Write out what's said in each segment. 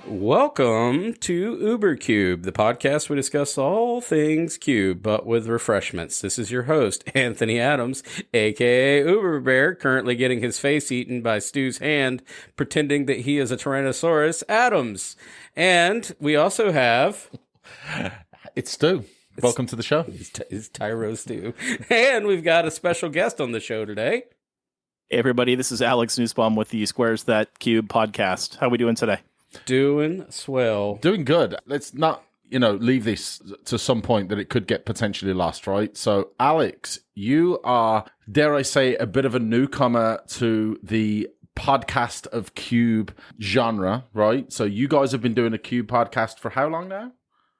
Welcome to UberCube, the podcast we discuss all things cube, but with refreshments. This is your host, Anthony Adams, aka Uber Bear, currently getting his face eaten by Stu's hand, pretending that he is a Tyrannosaurus Adams. And we also have... It's Stu. Welcome to the show. It's Tyro Stu. And we've got a special guest on the show today. Hey everybody, this is Alex Nusbaum with the Squares That Cube podcast. How are we doing today? Doing swell. Doing good. Let's not, leave this to some point that it could get potentially lost, right? So, Alex, you are, dare I say, a bit of a newcomer to the podcast of Cube genre, right? So you guys have been doing a Cube podcast for how long now?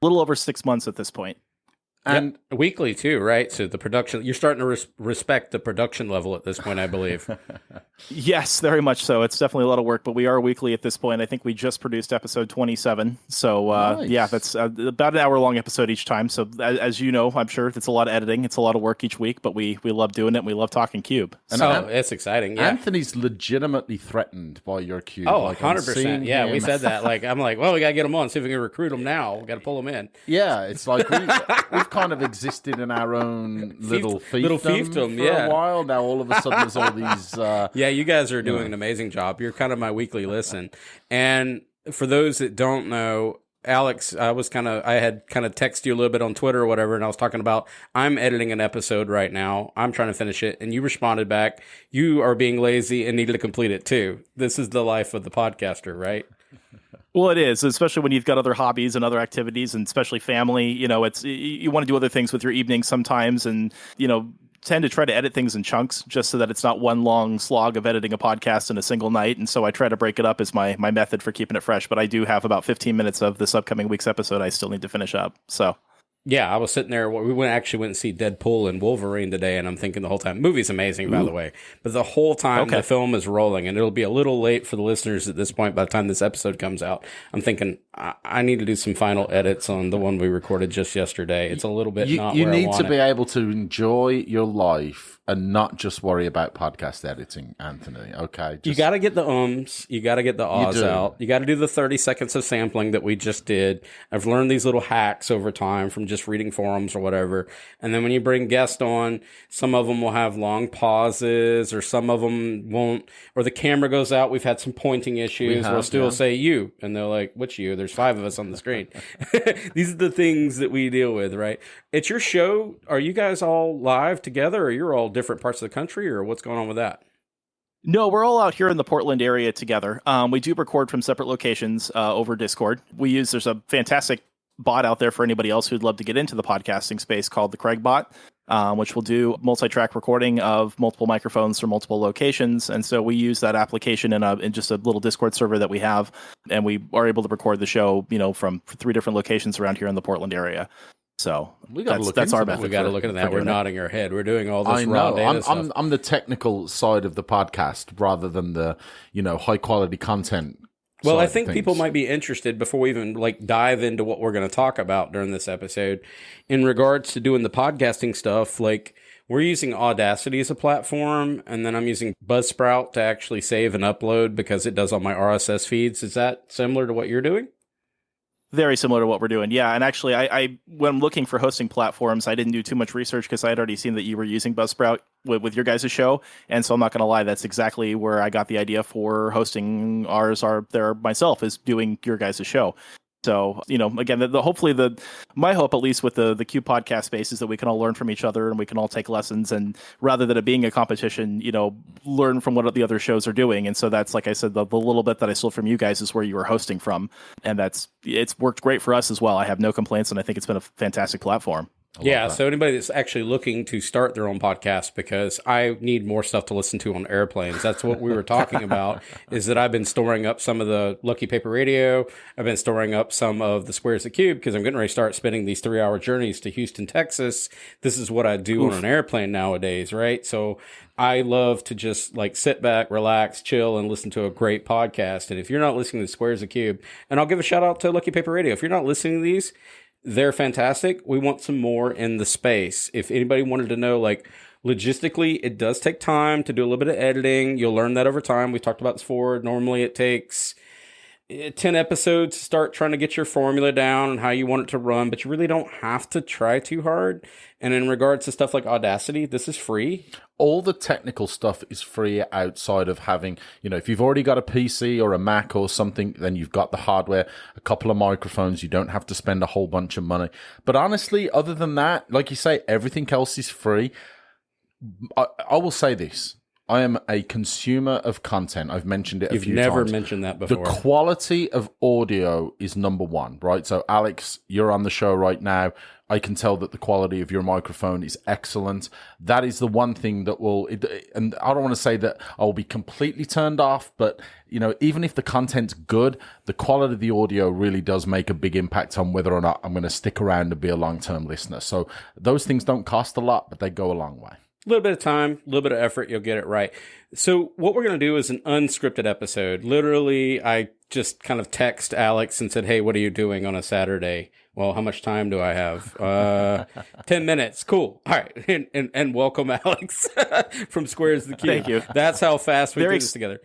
A little over 6 months at this point. And weekly too, right? So the production, you're starting to respect the production level at this point, I believe. Yes, very much so. It's definitely a lot of work, but we are weekly at this point. I think we just produced episode 27. So Nice. Yeah, that's about an hour-long episode each time. So as you know, I'm sure it's a lot of editing. It's a lot of work each week, but we love doing it and we love talking Cube. So it's exciting. Yeah. Anthony's legitimately threatened by your Cube. Oh, 100%. Yeah, we said that. I'm like, well, we got to get them on, see if we can recruit them now. We got to pull them in. Yeah, it's like we've kind of existed in our own little fiefdom for a while. Now all of a sudden there's all these... yeah, you guys are doing an amazing job. You're kind of my weekly listen. And for those that don't know, Alex, I had kind of texted you a little bit on Twitter or whatever, and I was talking about, I'm editing an episode right now. I'm trying to finish it. And you responded back, you are being lazy and need to complete it too. This is the life of the podcaster, right? Well, it is, especially when you've got other hobbies and other activities, and especially family. It's you want to do other things with your evenings sometimes, and tend to try to edit things in chunks just so that it's not one long slog of editing a podcast in a single night. And so I try to break it up as my method for keeping it fresh. But I do have about 15 minutes of this upcoming week's episode I still need to finish up. So. Yeah, I was sitting there. We actually went and see Deadpool and Wolverine today, and I'm thinking the whole time, movie's amazing, by the way. But the whole time the film is rolling, and it'll be a little late for the listeners at this point by the time this episode comes out. I'm thinking, I need to do some final edits on the one we recorded just yesterday. It's a little bit not where I want it. You need to be able to enjoy your life and not just worry about podcast editing, Anthony. Okay. You got to get the ums. You got to get the ahs out. You got to do the 30 seconds of sampling that we just did. I've learned these little hacks over time from just reading forums or whatever. And then when you bring guests on, some of them will have long pauses, or some of them won't, or the camera goes out. We've had some pointing issues. We'll still say you. And they're like, which you? There's 5 of us on the screen. These are the things that we deal with, right? It's your show. Are you guys all live together, or you're all different parts of the country, or what's going on with that? No, we're all out here in the Portland area together. We do record from separate locations over Discord. There's a fantastic bot out there for anybody else who'd love to get into the podcasting space called the Craig bot, which will do multi-track recording of multiple microphones from multiple locations. And so we use that application in just a little Discord server that we have, and we are able to record the show, from 3 different locations around here in the Portland area. So that's our method. We got to look at that. We're nodding our head. We're doing all this raw data stuff. I'm the technical side of the podcast rather than the high quality content. Well, I think people might be interested, before we even dive into what we're going to talk about during this episode, in regards to doing the podcasting stuff. We're using Audacity as a platform, and then I'm using Buzzsprout to actually save and upload because it does all my RSS feeds. Is that similar to what you're doing? Very similar to what we're doing, yeah. And actually, I when looking for hosting platforms, I didn't do too much research because I had already seen that you were using Buzzsprout with your guys' show. And so I'm not going to lie, that's exactly where I got the idea for hosting ours there myself, is doing your guys' show. So, again, hopefully my hope, at least with the Cube podcast space, is that we can all learn from each other and we can all take lessons, and rather than it being a competition, learn from what the other shows are doing. And so that's, like I said, the little bit that I stole from you guys is where you were hosting from. And it's worked great for us as well. I have no complaints, and I think it's been a fantastic platform. Yeah, so anybody that's actually looking to start their own podcast, because I need more stuff to listen to on airplanes. That's what we were talking about, is that I've been storing up some of the Lucky Paper Radio. I've been storing up some of the Squares of Cube, because I'm getting ready to start spending these 3-hour journeys to Houston, Texas. This is what I do on an airplane nowadays, right? So I love to just sit back, relax, chill, and listen to a great podcast. And if you're not listening to Squares of Cube, and I'll give a shout out to Lucky Paper Radio. If you're not listening to these, they're fantastic. We want some more in the space. If anybody wanted to know, logistically, it does take time to do a little bit of editing. You'll learn that over time. We talked about this before. Normally it takes 10 episodes to start trying to get your formula down and how you want it to run, but you really don't have to try too hard. And in regards to stuff like Audacity, this is free. All the technical stuff is free outside of having, if you've already got a PC or a Mac or something, then you've got the hardware, a couple of microphones. You don't have to spend a whole bunch of money. But honestly, other than that, like you say, everything else is free. I will say this. I am a consumer of content. I've mentioned it a few times. You've never mentioned that before. The quality of audio is number one, right? So, Alex, you're on the show right now. I can tell that the quality of your microphone is excellent. That is the one thing that and I don't want to say that I'll be completely turned off, but, even if the content's good, the quality of the audio really does make a big impact on whether or not I'm going to stick around and be a long-term listener. So, those things don't cost a lot, but they go a long way. A little bit of time, a little bit of effort, you'll get it right. So what we're going to do is an unscripted episode. Literally, I just kind of text Alex and said, hey, what are you doing on a Saturday? Well, how much time do I have? 10 minutes. Cool. All right. And welcome, Alex, from Squares the Cube. Thank you. That's how fast we do this together.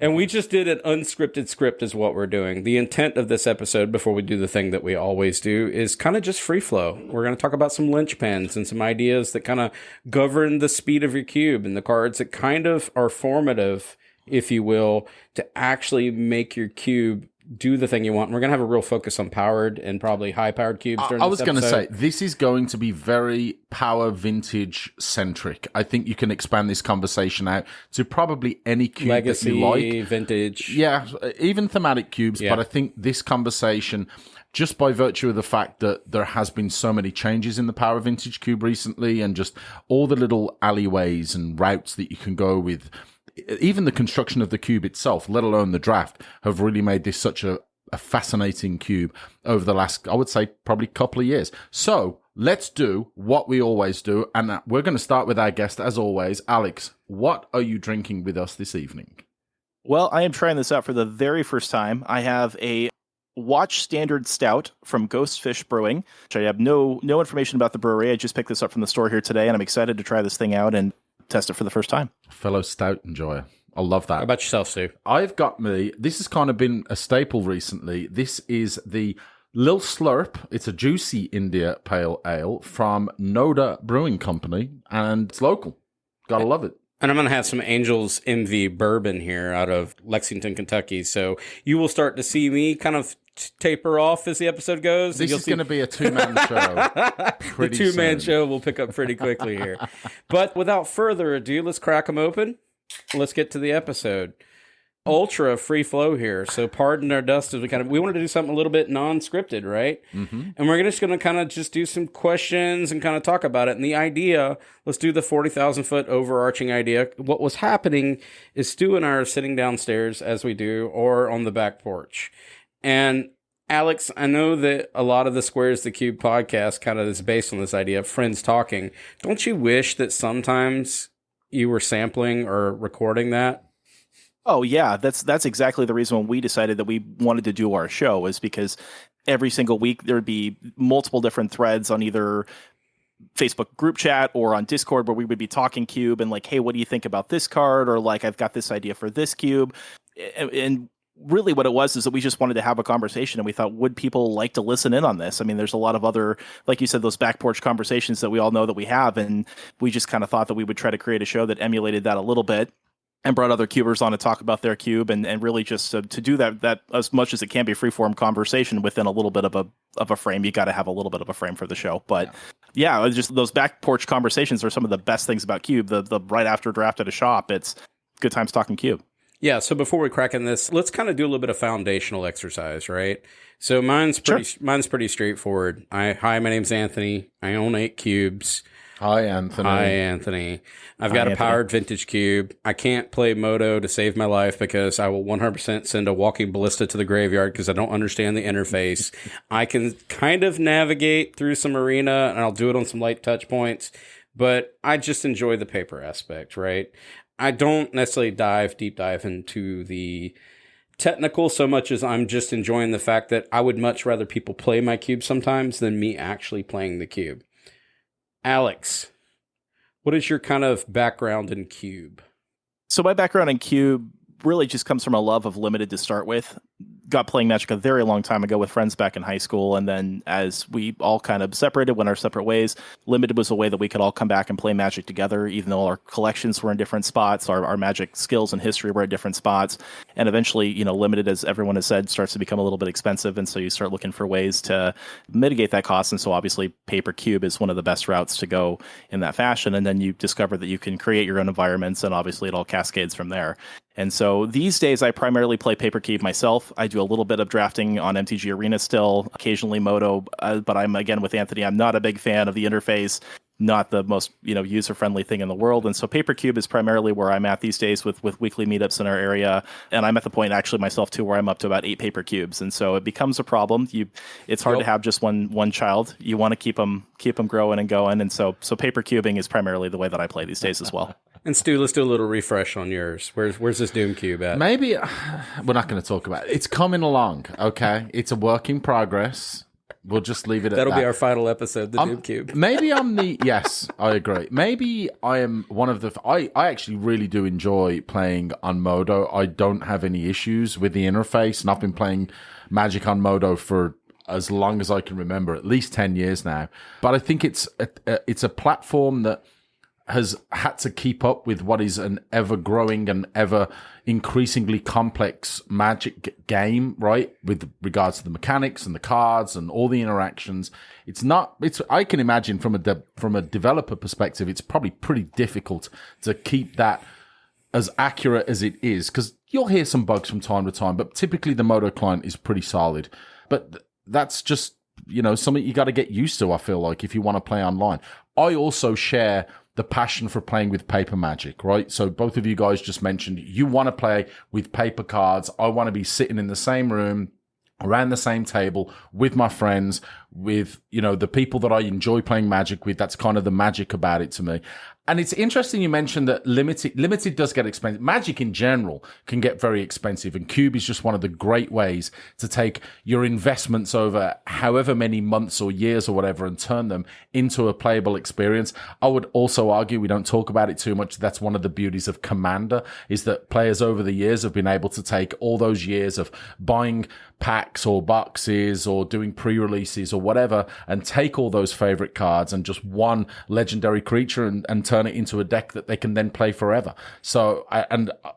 And we just did an unscripted script is what we're doing. The intent of this episode, before we do the thing that we always do, is kind of just free flow. We're going to talk about some Lynchpins and some ideas that kind of govern the speed of your cube and the cards that kind of are formative, if you will, to actually make your cube do the thing you want. And we're going to have a real focus on powered and probably high-powered cubes during this episode. I was going to say, this is going to be very power vintage-centric. I think you can expand this conversation out to probably any cube Legacy, that you like. vintage. Yeah, even thematic cubes. Yeah. But I think this conversation, just by virtue of the fact that there has been so many changes in the power vintage cube recently and just all the little alleyways and routes that you can go with, even the construction of the cube itself, let alone the draft, have really made this such a fascinating cube over the last, I would say, probably couple of years. So let's do what we always do. And we're going to start with our guest, as always. Alex, what are you drinking with us this evening? Well, I am trying this out for the very first time. I have a Watch Standard Stout from Ghostfish Brewing, which I have no information about the brewery. I just picked this up from the store here today, and I'm excited to try this thing out and test it for the first time. Fellow stout enjoyer. I love that. How about yourself, Stu? I've got this has kind of been a staple recently. This is the Lil Slurp. It's a juicy India Pale Ale from Noda Brewing Company, and it's local. Gotta love it. And I'm going to have some Angels Envy bourbon here out of Lexington, Kentucky. So you will start to see me kind of taper off as the episode goes. This is going to be a two-man show. The two-man show will pick up pretty quickly here. But without further ado, let's crack them open. Let's get to the episode. Ultra free flow here. So pardon our dust as we wanted to do something a little bit non-scripted, right? Mm-hmm. And we're just going to kind of just do some questions and kind of talk about it. And the idea, let's do the 40,000 foot overarching idea. What was happening is Stu and I are sitting downstairs as we do, or on the back porch. And Alex, I know that a lot of the Squares the Cube podcast kind of is based on this idea of friends talking. Don't you wish that sometimes you were sampling or recording that? Oh yeah, that's exactly the reason when we decided that we wanted to do our show, was because every single week there would be multiple different threads on either Facebook group chat or on Discord where we would be talking cube and like, hey, what do you think about this card? Or like, I've got this idea for this cube. And really what it was is that we just wanted to have a conversation, and we thought, would people like to listen in on this? I mean, there's a lot of other, like you said, those back porch conversations that we all know that we have, and we just kind of thought that we would try to create a show that emulated that a little bit and brought other cubers on to talk about their cube, and really just to do that as much as it can be freeform conversation within a little bit of a frame. You got to have a little bit of a frame for the show. But yeah, just those back porch conversations are some of the best things about cube. The right after draft at a shop, it's good times talking cube. Yeah, so before we crack in this, let's kind of do a little bit of foundational exercise, right? So mine's pretty straightforward. Hi, my name's Anthony. I own 8 cubes. Hi, Anthony. I've got a powered vintage cube. I can't play Moto to save my life because I will 100% send a walking ballista to the graveyard because I don't understand the interface. I can kind of navigate through some arena, and I'll do it on some light touch points, but I just enjoy the paper aspect, right? I don't necessarily deep dive into the technical so much as I'm just enjoying the fact that I would much rather people play my cube sometimes than me actually playing the cube. Alex, what is your kind of background in cube? So my background in cube really just comes from a love of limited to start with. got playing Magic a very long time ago with friends back in high school, and then as we all kind of separated, went our separate ways, Limited was a way that we could all come back and play Magic together, even though our collections were in different spots, our Magic skills and history were at different spots. And eventually, Limited, as everyone has said, starts to become a little bit expensive, and so you start looking for ways to mitigate that cost. And so obviously Paper Cube is one of the best routes to go in that fashion. And then you discover that you can create your own environments, and obviously it all cascades from there. And so these days I primarily play Paper Cube myself. I do a little bit of drafting on MTG Arena still, occasionally Moto, but I'm, again, with Anthony, I'm not a big fan of the interface, not the most user-friendly thing in the world. And so Paper Cube is primarily where I'm at these days with weekly meetups in our area. And I'm at the point actually myself too where I'm up to about 8 Paper Cubes. And so it becomes a problem. It's hard to have just one child. You want to keep them growing and going. And so Paper Cubing is primarily the way that I play these days as well. And Stu, let's do a little refresh on yours. Where's this Doom Cube at? Maybe we're not going to talk about it. It's coming along, okay? It's a work in progress. We'll just leave it at that. That'll be our final episode, the Doom Cube. Maybe I'm the... Yes, I agree. Maybe I am one of the... I actually really do enjoy playing on Modo. I don't have any issues with the interface, and I've been playing Magic on Modo for as long as I can remember, at least 10 years now. But I think it's a platform that has had to keep up with what is an ever-growing and ever-increasingly complex Magic game, right? With regards to the mechanics and the cards and all the interactions. I can imagine from a developer perspective, it's probably pretty difficult to keep that as accurate as it is, because you'll hear some bugs from time to time, but typically the Modo client is pretty solid. But that's just, something you got to get used to, I feel like, if you want to play online. I also share the passion for playing with paper Magic, right? So both of you guys just mentioned you want to play with paper cards. I want to be sitting in the same room, around the same table with my friends, with, the people that I enjoy playing Magic with. That's kind of the magic about it to me. And it's interesting you mentioned that limited does get expensive. Magic in general can get very expensive, and Cube is just one of the great ways to take your investments over however many months or years or whatever and turn them into a playable experience. I would also argue, we don't talk about it too much, that's one of the beauties of Commander, is that players over the years have been able to take all those years of buying packs or boxes or doing pre-releases or whatever and take all those favorite cards and just one legendary creature and turn it into a deck that they can then play forever. So,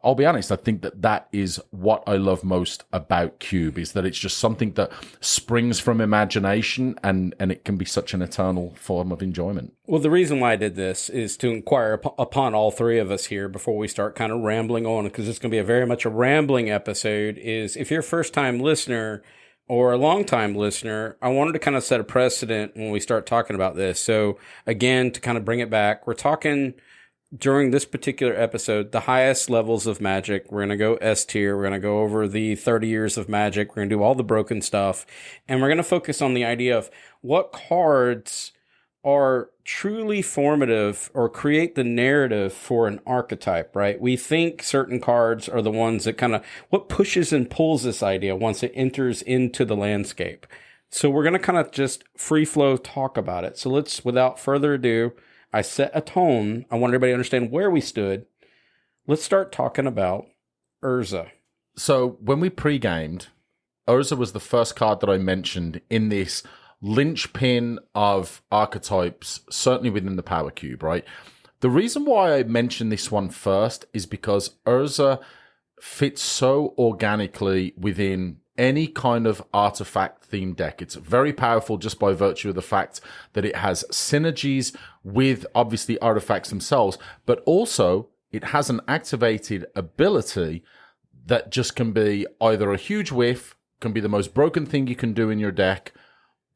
I'll be honest, I think that is what I love most about Cube, is that it's just something that springs from imagination and it can be such an eternal form of enjoyment. Well, the reason why I did this is to inquire upon all three of us here before we start kind of rambling on, because it's going to be very much a rambling episode, is if you're a first-time listener or a long-time listener, I wanted to kind of set a precedent when we start talking about this. So again, to kind of bring it back, we're talking during this particular episode, the highest levels of Magic. We're going to go S tier. We're going to go over the 30 years of Magic. We're going to do all the broken stuff. And we're going to focus on the idea of what cards are truly formative or create the narrative for an archetype, right? We think certain cards are the ones that kind of, what pushes and pulls this idea once it enters into the landscape. So we're going to kind of just free flow talk about it. So let's, without further ado, I set a tone. I want everybody to understand where we stood. Let's start talking about Urza. So when we pre-gamed, Urza was the first card that I mentioned in this linchpin of archetypes, certainly within the Power Cube, right? The reason why I mentioned this one first is because Urza fits so organically within any kind of artifact themed deck. It's very powerful just by virtue of the fact that it has synergies with obviously artifacts themselves, but also it has an activated ability that just can be either a huge whiff, can be the most broken thing you can do in your deck,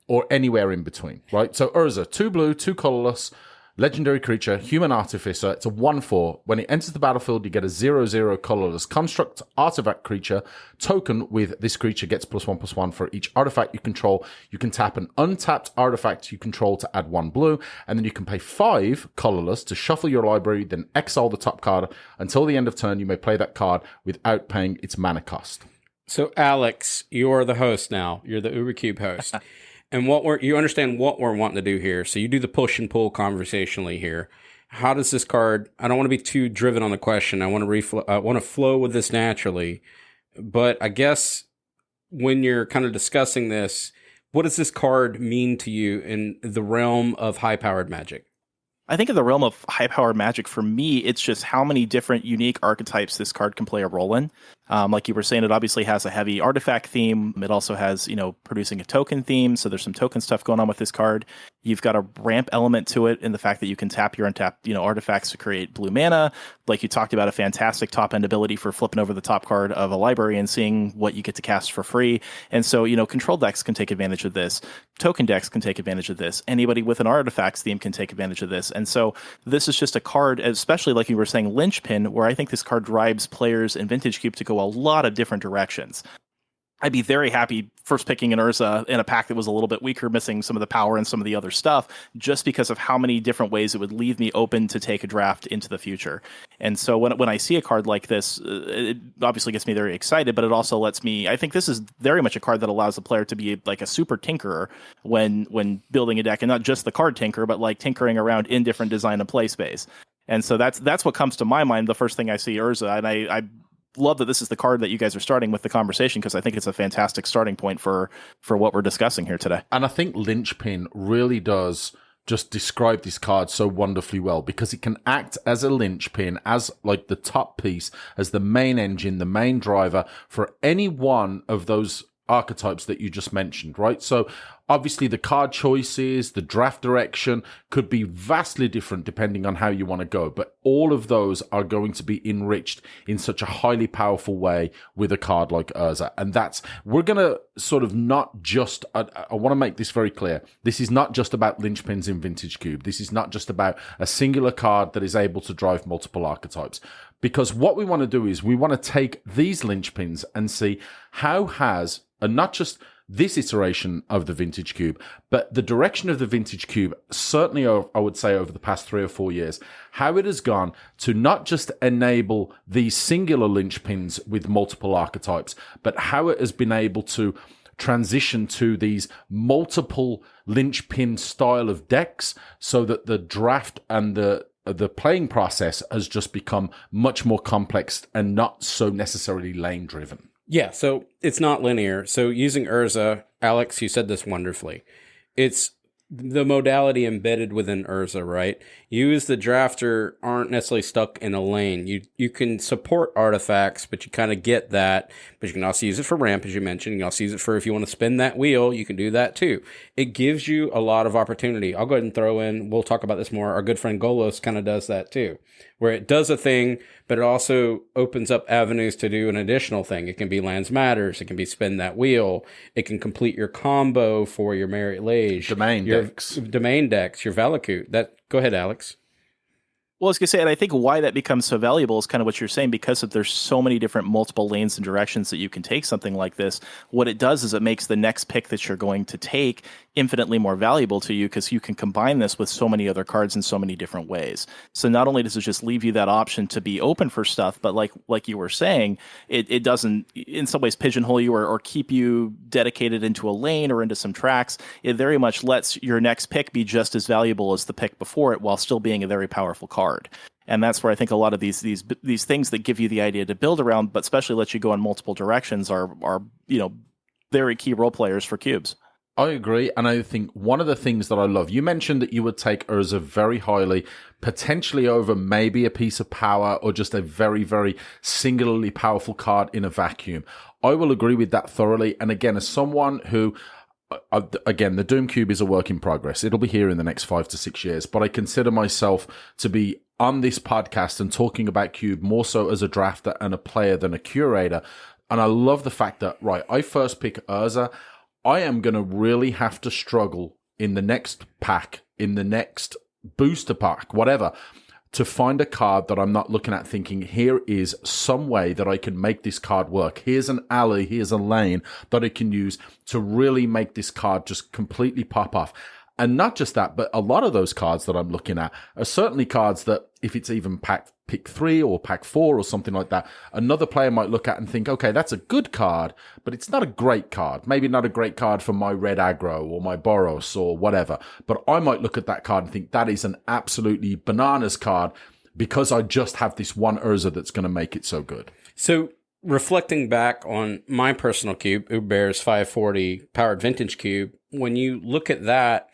or anywhere in between, right? So Urza, 2 blue, 2 colorless, legendary creature, human artificer. It's a 1/4. When it enters the battlefield, you get a 0/0 colorless construct artifact creature. Token with this creature gets +1/+1 for each artifact you control. You can tap an untapped artifact you control to add 1 blue, and then you can pay 5 colorless to shuffle your library, then exile the top card. Until the end of turn, you may play that card without paying its mana cost. So Alex, you're the host now. You're the UberCube host. And you understand what we're wanting to do here. So you do the push and pull conversationally here. How does this card? I don't want to be too driven on the question. I want to flow with this naturally. But I guess when you're kind of discussing this, what does this card mean to you in the realm of high-powered Magic? I think in the realm of high-powered Magic, for me, it's just how many different unique archetypes this card can play a role in. Like you were saying, it obviously has a heavy artifact theme. It also has, producing a token theme. So there's some token stuff going on with this card. You've got a ramp element to it in the fact that you can tap your untapped, artifacts to create blue mana. Like you talked about, a fantastic top-end ability for flipping over the top card of a library and seeing what you get to cast for free. And so, control decks can take advantage of this. Token decks can take advantage of this. Anybody with an artifacts theme can take advantage of this. And so this is just a card, especially like you were saying, Lynchpin, where I think this card drives players in Vintage Cube to go a lot of different directions. I'd be very happy first picking an Urza in a pack that was a little bit weaker, missing some of the power and some of the other stuff, just because of how many different ways it would leave me open to take a draft into the future. And so when I see a card like this, it obviously gets me very excited, but it also lets me, I think this is very much a card that allows the player to be like a super tinkerer when building a deck, and not just the card tinker, but like tinkering around in different design and play space. And so that's what comes to my mind the first thing I see Urza, and I love that this is the card that you guys are starting with the conversation, because I think it's a fantastic starting point for what we're discussing here today. And I think Lynchpin really does just describe this card so wonderfully well, because it can act as a linchpin, as like the top piece, as the main engine, the main driver for any one of those archetypes that you just mentioned, right? So obviously the card choices, the draft direction could be vastly different depending on how you want to go, but all of those are going to be enriched in such a highly powerful way with a card like Urza. And we're going to sort of not just, I want to make this very clear. This is not just about linchpins in Vintage Cube. This is not just about a singular card that is able to drive multiple archetypes. Because what we want to do is we want to take these linchpins and see how has, and not just this iteration of the Vintage Cube, but the direction of the Vintage Cube, certainly I would say over the past 3 or 4 years, how it has gone to not just enable these singular linchpins with multiple archetypes, but how it has been able to transition to these multiple linchpin style of decks, so that the draft and the playing process has just become much more complex and not so necessarily lane driven. Yeah, so it's not linear. So using Urza, Alex, you said this wonderfully. It's the modality embedded within Urza, right? You as the drafter aren't necessarily stuck in a lane. You can support artifacts, but you kind of get that. But you can also use it for ramp, as you mentioned. You can also use it for, if you want to spin that wheel, you can do that too. It gives you a lot of opportunity. I'll go ahead and throw in, we'll talk about this more, our good friend Golos kind of does that too, where it does a thing, but it also opens up avenues to do an additional thing. It can be Lands Matters. It can be spin that wheel. It can complete your combo for your Merit Lage. Domain decks, your Valakut. Go ahead, Alex. Well, I was going to say, and I think why that becomes so valuable is kind of what you're saying, because there's so many different multiple lanes and directions that you can take something like this. What it does is it makes the next pick that you're going to take infinitely more valuable to you, because you can combine this with so many other cards in so many different ways. So not only does it just leave you that option to be open for stuff, but like you were saying, it doesn't in some ways pigeonhole you or keep you dedicated into a lane or into some tracks. It very much lets your next pick be just as valuable as the pick before it, while still being a very powerful card. And that's where I think a lot of these things that give you the idea to build around, but especially let you go in multiple directions, are very key role players for cubes. I agree, and I think one of the things that I love, you mentioned that you would take Urza very highly, potentially over maybe a piece of power or just a very, very singularly powerful card in a vacuum. I will agree with that thoroughly, and again, as someone who... Again, the Doom Cube is a work in progress. It'll be here in the next 5 to 6 years, but I consider myself to be on this podcast and talking about Cube more so as a drafter and a player than a curator. And I love the fact that, right, I first pick Urza. I am going to really have to struggle in the next pack, in the next booster pack, whatever, to find a card that I'm not looking at thinking, here is some way that I can make this card work. Here's an alley, here's a lane that I can use to really make this card just completely pop off. And not just that, but a lot of those cards that I'm looking at are certainly cards that, if it's even pick 3 or pack 4 or something like that, another player might look at and think, okay, that's a good card, but it's not a great card. Maybe not a great card for my red aggro or my Boros or whatever. But I might look at that card and think that is an absolutely bananas card, because I just have this one Urza that's going to make it so good. So reflecting back on my personal cube, Uber's 540 powered vintage cube, when you look at that,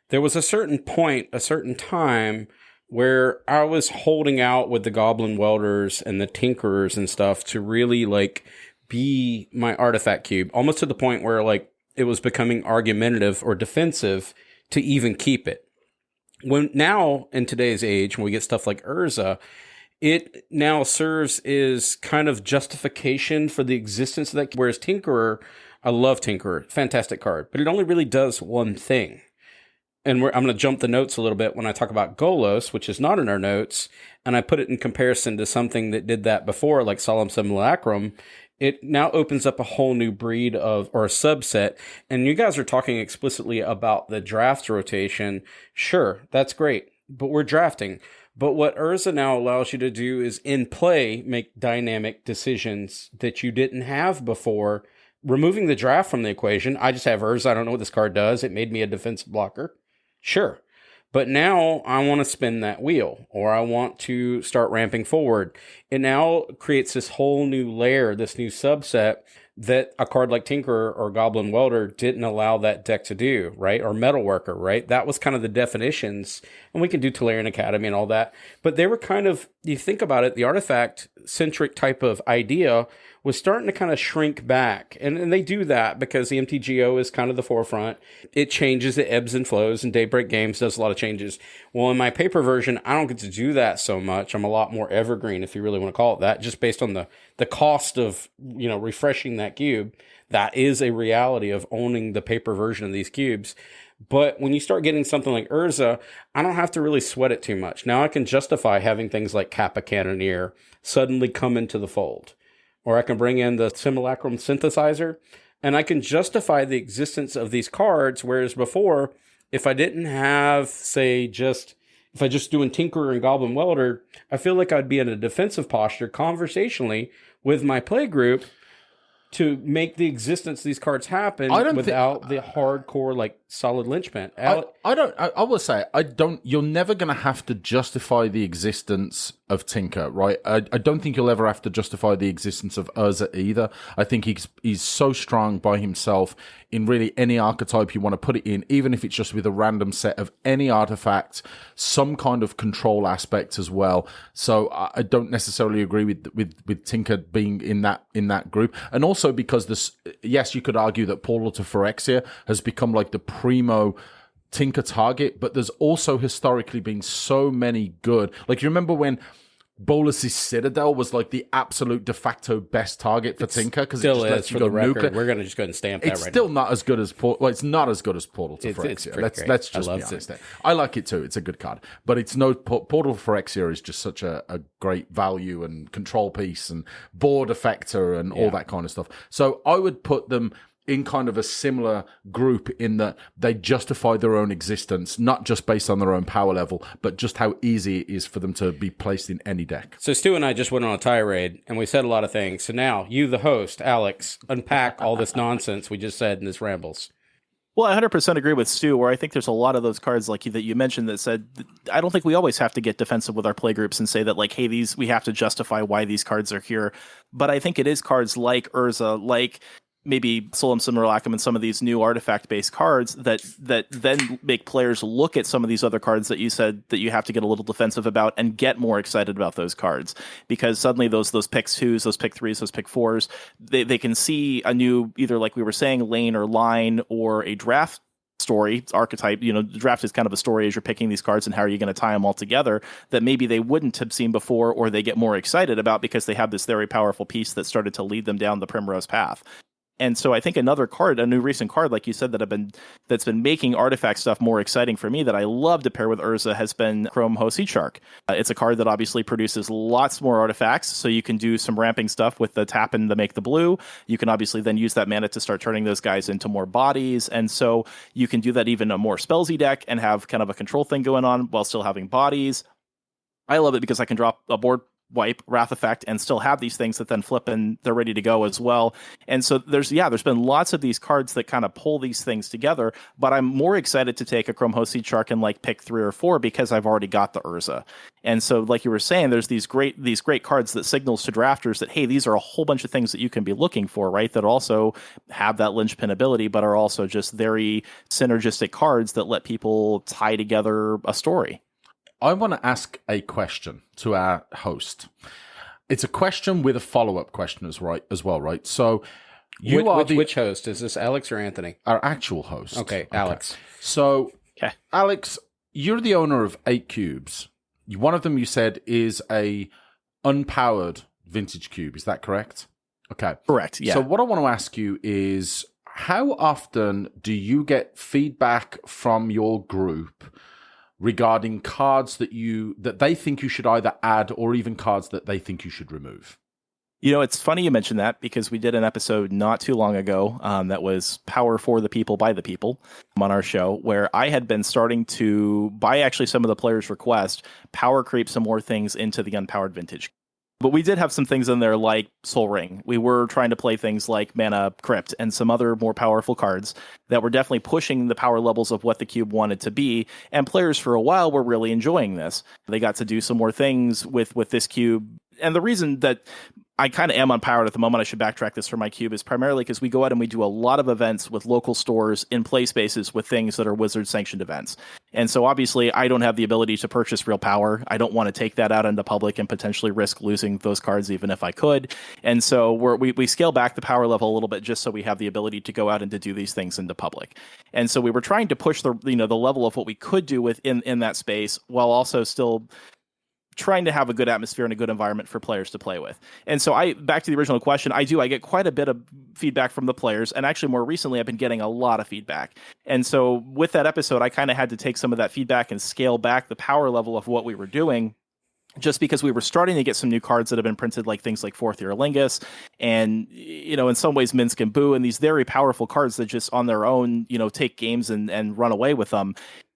there was a certain point, a certain time where I was holding out with the Goblin Welders and the Tinkerers and stuff to really like be my artifact cube, almost to the point where like it was becoming argumentative or defensive to even keep it. When now in today's age, when we get stuff like Urza, it now serves as kind of justification for the existence of that. Whereas Tinkerer, I love Tinkerer, fantastic card, but it only really does one thing. And I'm going to jump the notes a little bit when I talk about Golos, which is not in our notes, and I put it in comparison to something that did that before, like Solemn Simulacrum. It now opens up a whole new breed of, or a subset. And you guys are talking explicitly about the draft rotation. Sure, that's great, but we're drafting. But what Urza now allows you to do is in play, make dynamic decisions that you didn't have before. Removing the draft from the equation, I just have Urza. I don't know what this card does. It made me a defensive blocker. Sure. But now I want to spin that wheel, or I want to start ramping forward. It now creates this whole new layer, this new subset that a card like Tinkerer or Goblin Welder didn't allow that deck to do, right? Or Metalworker, right? That was kind of the definitions. And we can do Tolarian Academy and all that. But they were kind of, you think about it, the artifact-centric type of idea was starting to kind of shrink back. And they do that because the MTGO is kind of the forefront. It changes, it ebbs and flows, and Daybreak Games does a lot of changes. Well, in my paper version, I don't get to do that so much. I'm a lot more evergreen, if you really want to call it that, just based on the cost of, refreshing that cube. That is a reality of owning the paper version of these cubes. But when you start getting something like Urza, I don't have to really sweat it too much. Now I can justify having things like Kappa Cannoneer suddenly come into the fold. Or I can bring in the Simulacrum Synthesizer, and I can justify the existence of these cards, whereas before, if I didn't have, if I just doing Tinkerer and Goblin Welder, I feel like I'd be in a defensive posture conversationally with my play group to make the existence of these cards happen without the hardcore, like, solid linchpin. I will say, you're never going to have to justify the existence of Tinker, right? I don't think you'll ever have to justify the existence of Urza either. I think he's so strong by himself in really any archetype you want to put it in, even if it's just with a random set of any artifact, some kind of control aspect as well. So I don't necessarily agree with Tinker being in that group. And also because yes, you could argue that Portal to Phyrexia has become like the primo Tinker target, but there's also historically been so many good. Like, you remember when Bolus's Citadel was like the absolute de facto best target for Tinker because it just lets you go nuclear. We're going to just go ahead and stamp that right now. It's still not as good as it's not as good as Portal to Phyrexia. Let's just be honest. I like it too. It's a good card, but it's no Portal to Phyrexia is just such a great value and control piece and board effector and all that kind of stuff. So I would put them in kind of a similar group in that they justify their own existence, not just based on their own power level, but just how easy it is for them to be placed in any deck. So Stu and I just went on a tirade, and we said a lot of things. So now, you, the host, Alex, unpack all this nonsense we just said in this rambles. Well, I 100% agree with Stu, where I think there's a lot of those cards like that you mentioned that said, I don't think we always have to get defensive with our playgroups and say that, like, hey, we have to justify why these cards are here. But I think it is cards like Urza, like maybe Solemn Simulacrum and some of these new artifact-based cards that then make players look at some of these other cards that you said that you have to get a little defensive about and get more excited about those cards. Because suddenly those pick 2s, those pick 3s, those pick 4s, they can see a new, either like we were saying, lane or line or a draft story, archetype. The draft is kind of a story as you're picking these cards and how are you going to tie them all together that maybe they wouldn't have seen before, or they get more excited about because they have this very powerful piece that started to lead them down the primrose path. And so I think another card, a new recent card, like you said, that's been making artifact stuff more exciting for me that I love to pair with Urza has been Chrome Seed Shark. It's a card that obviously produces lots more artifacts, so you can do some ramping stuff with the tap and the make the blue. You can obviously then use that mana to start turning those guys into more bodies, and so you can do that even a more spellsy deck and have kind of a control thing going on while still having bodies. I love it because I can drop a board wipe, Wrath Effect, and still have these things that then flip and they're ready to go as well. And so there's been lots of these cards that kind of pull these things together, but I'm more excited to take a Chrome Host Seed Shark and like pick 3 or 4 because I've already got the Urza. And so like you were saying, there's these great cards that signals to drafters that, hey, these are a whole bunch of things that you can be looking for, right? That also have that linchpin ability, but are also just very synergistic cards that let people tie together a story. I want to ask a question to our host. It's a question with a follow-up question as well, right? So which host? Is this Alex or Anthony? Our actual host. Okay, Alex. So, Alex, you're the owner of 8 cubes. One of them, you said, is a unpowered vintage cube. Is that correct? Okay. Correct, yeah. So what I want to ask you is, how often do you get feedback from your group regarding cards that they think you should either add or even cards that they think you should remove? You know, it's funny you mentioned that because we did an episode not too long ago that was Power for the People by the People on our show, where I had been starting to, by actually some of the players' request, power creep some more things into the unpowered vintage. But we did have some things in there like Soul Ring. We were trying to play things like Mana Crypt and some other more powerful cards that were definitely pushing the power levels of what the cube wanted to be. And players for a while were really enjoying this. They got to do some more things with this cube. And the reason that I kind of am unpowered at the moment, I should backtrack this for my cube, is primarily because we go out and we do a lot of events with local stores in play spaces with things that are Wizard sanctioned events. And so obviously I don't have the ability to purchase real power. I don't want to take that out into public and potentially risk losing those cards even if I could. And so we scale back the power level a little bit just so we have the ability to go out and to do these things into public. And so we were trying to push the level of what we could do in that space while also still trying to have a good atmosphere and a good environment for players to play with. And so back to the original question, I get quite a bit of feedback from the players. And actually more recently, I've been getting a lot of feedback. And so with that episode, I kind of had to take some of that feedback and scale back the power level of what we were doing, just because we were starting to get some new cards that have been printed, like things like Fourth Year Lingus and, in some ways Minsk and Boo, and these very powerful cards that just on their own, take games and run away with them.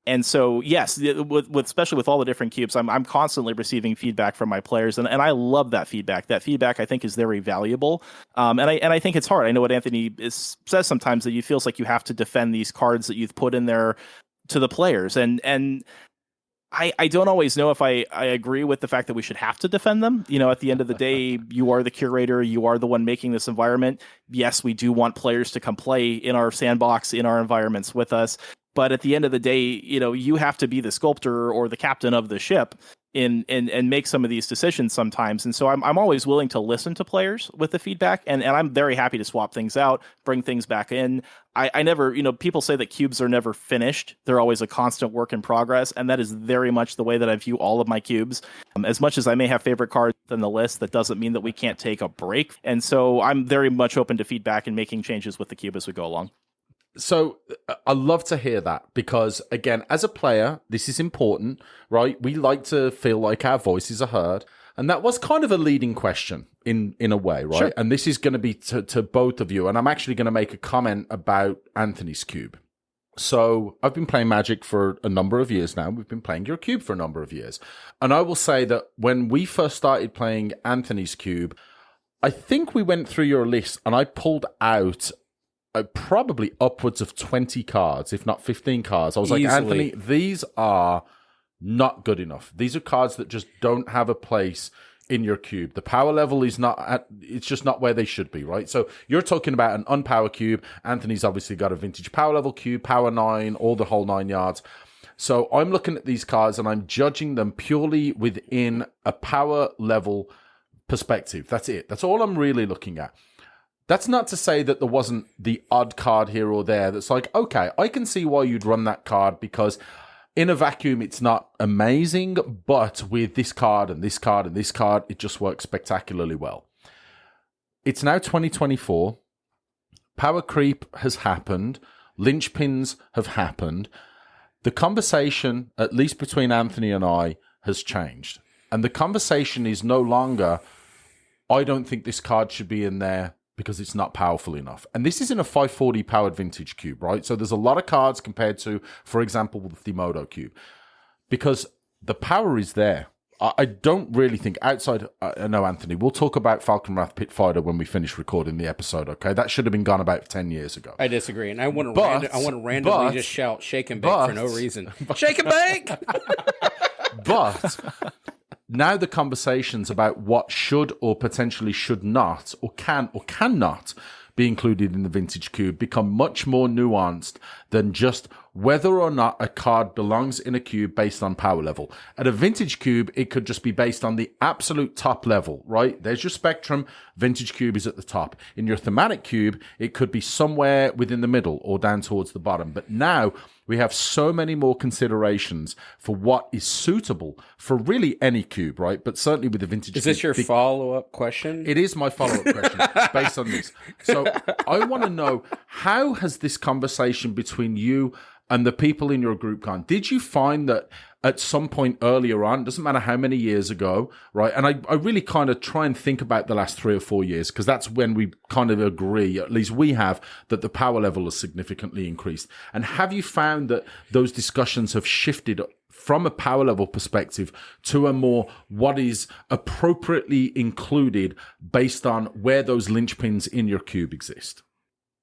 And so, yes, especially with all the different cubes, I'm constantly receiving feedback from my players, and I love that feedback. That feedback, I think, is very valuable. And I think it's hard. I know what Anthony says sometimes, that you feels like you have to defend these cards that you've put in there to the players, and I don't always know if I agree with the fact that we should have to defend them. At the end of the day, you are the curator. You are the one making this environment. Yes, we do want players to come play in our sandbox, in our environments with us. But at the end of the day, you have to be the sculptor or the captain of the ship and make some of these decisions sometimes. And so I'm always willing to listen to players with the feedback, and I'm very happy to swap things out, bring things back in. I never, people say that cubes are never finished. They're always a constant work in progress. And that is very much the way that I view all of my cubes. As much as I may have favorite cards in the list, that doesn't mean that we can't take a break. And so I'm very much open to feedback and making changes with the cube as we go along. So I love to hear that because, again, as a player, this is important, right? We like to feel like our voices are heard. And that was kind of a leading question in a way, right? Sure. And this is going to be to both of you. And I'm actually going to make a comment about Anthony's cube. So I've been playing Magic for a number of years now. We've been playing your cube for a number of years. And I will say that when we first started playing Anthony's cube, I think we went through your list and I pulled out probably upwards of 20 cards, if not 15 cards. I was like, Anthony, these are not good enough. These are cards that just don't have a place in your cube. The power level is it's just not where they should be, right? So you're talking about an unpowered cube. Anthony's obviously got a vintage power level cube, power 9, all the whole 9 yards. So I'm looking at these cards and I'm judging them purely within a power level perspective. That's it. That's all I'm really looking at. That's not to say that there wasn't the odd card here or there that's like, okay, I can see why you'd run that card because in a vacuum it's not amazing, but with this card and this card and this card, it just works spectacularly well. It's now 2024. Power creep has happened. Lynchpins have happened. The conversation, at least between Anthony and I, has changed. And the conversation is no longer, I don't think this card should be in there because it's not powerful enough. And this is in a 540 powered vintage cube, right? So there's a lot of cards compared to, for example, the Modo cube. Because the power is there. I don't really think outside. No, Anthony, we'll talk about Falcon Wrath Pit Fighter when we finish recording the episode. Okay, that should have been gone about 10 years ago. I disagree, and I want to randomly just shout "shake and bake" for no reason. Shake and bake. But now the conversations about what should or potentially should not, or can or cannot be included in the vintage cube become much more nuanced than just whether or not a card belongs in a cube based on power level. At a vintage cube, it could just be based on the absolute top level, right? There's your spectrum. Vintage cube is at the top. In your thematic cube, it could be somewhere within the middle or down towards the bottom. But now we have so many more considerations for what is suitable for really any cube, right? But certainly with the vintage cube. Is this your follow-up question? It is my follow-up question based on this. So I want to know, how has this conversation between you and the people in your group gone? Did you find that at some point earlier on, doesn't matter how many years ago, right? And I really kind of try and think about the last 3 or 4 years, because that's when we kind of agree, at least we have, that the power level has significantly increased. And have you found that those discussions have shifted from a power level perspective to a more what is appropriately included based on where those linchpins in your cube exist?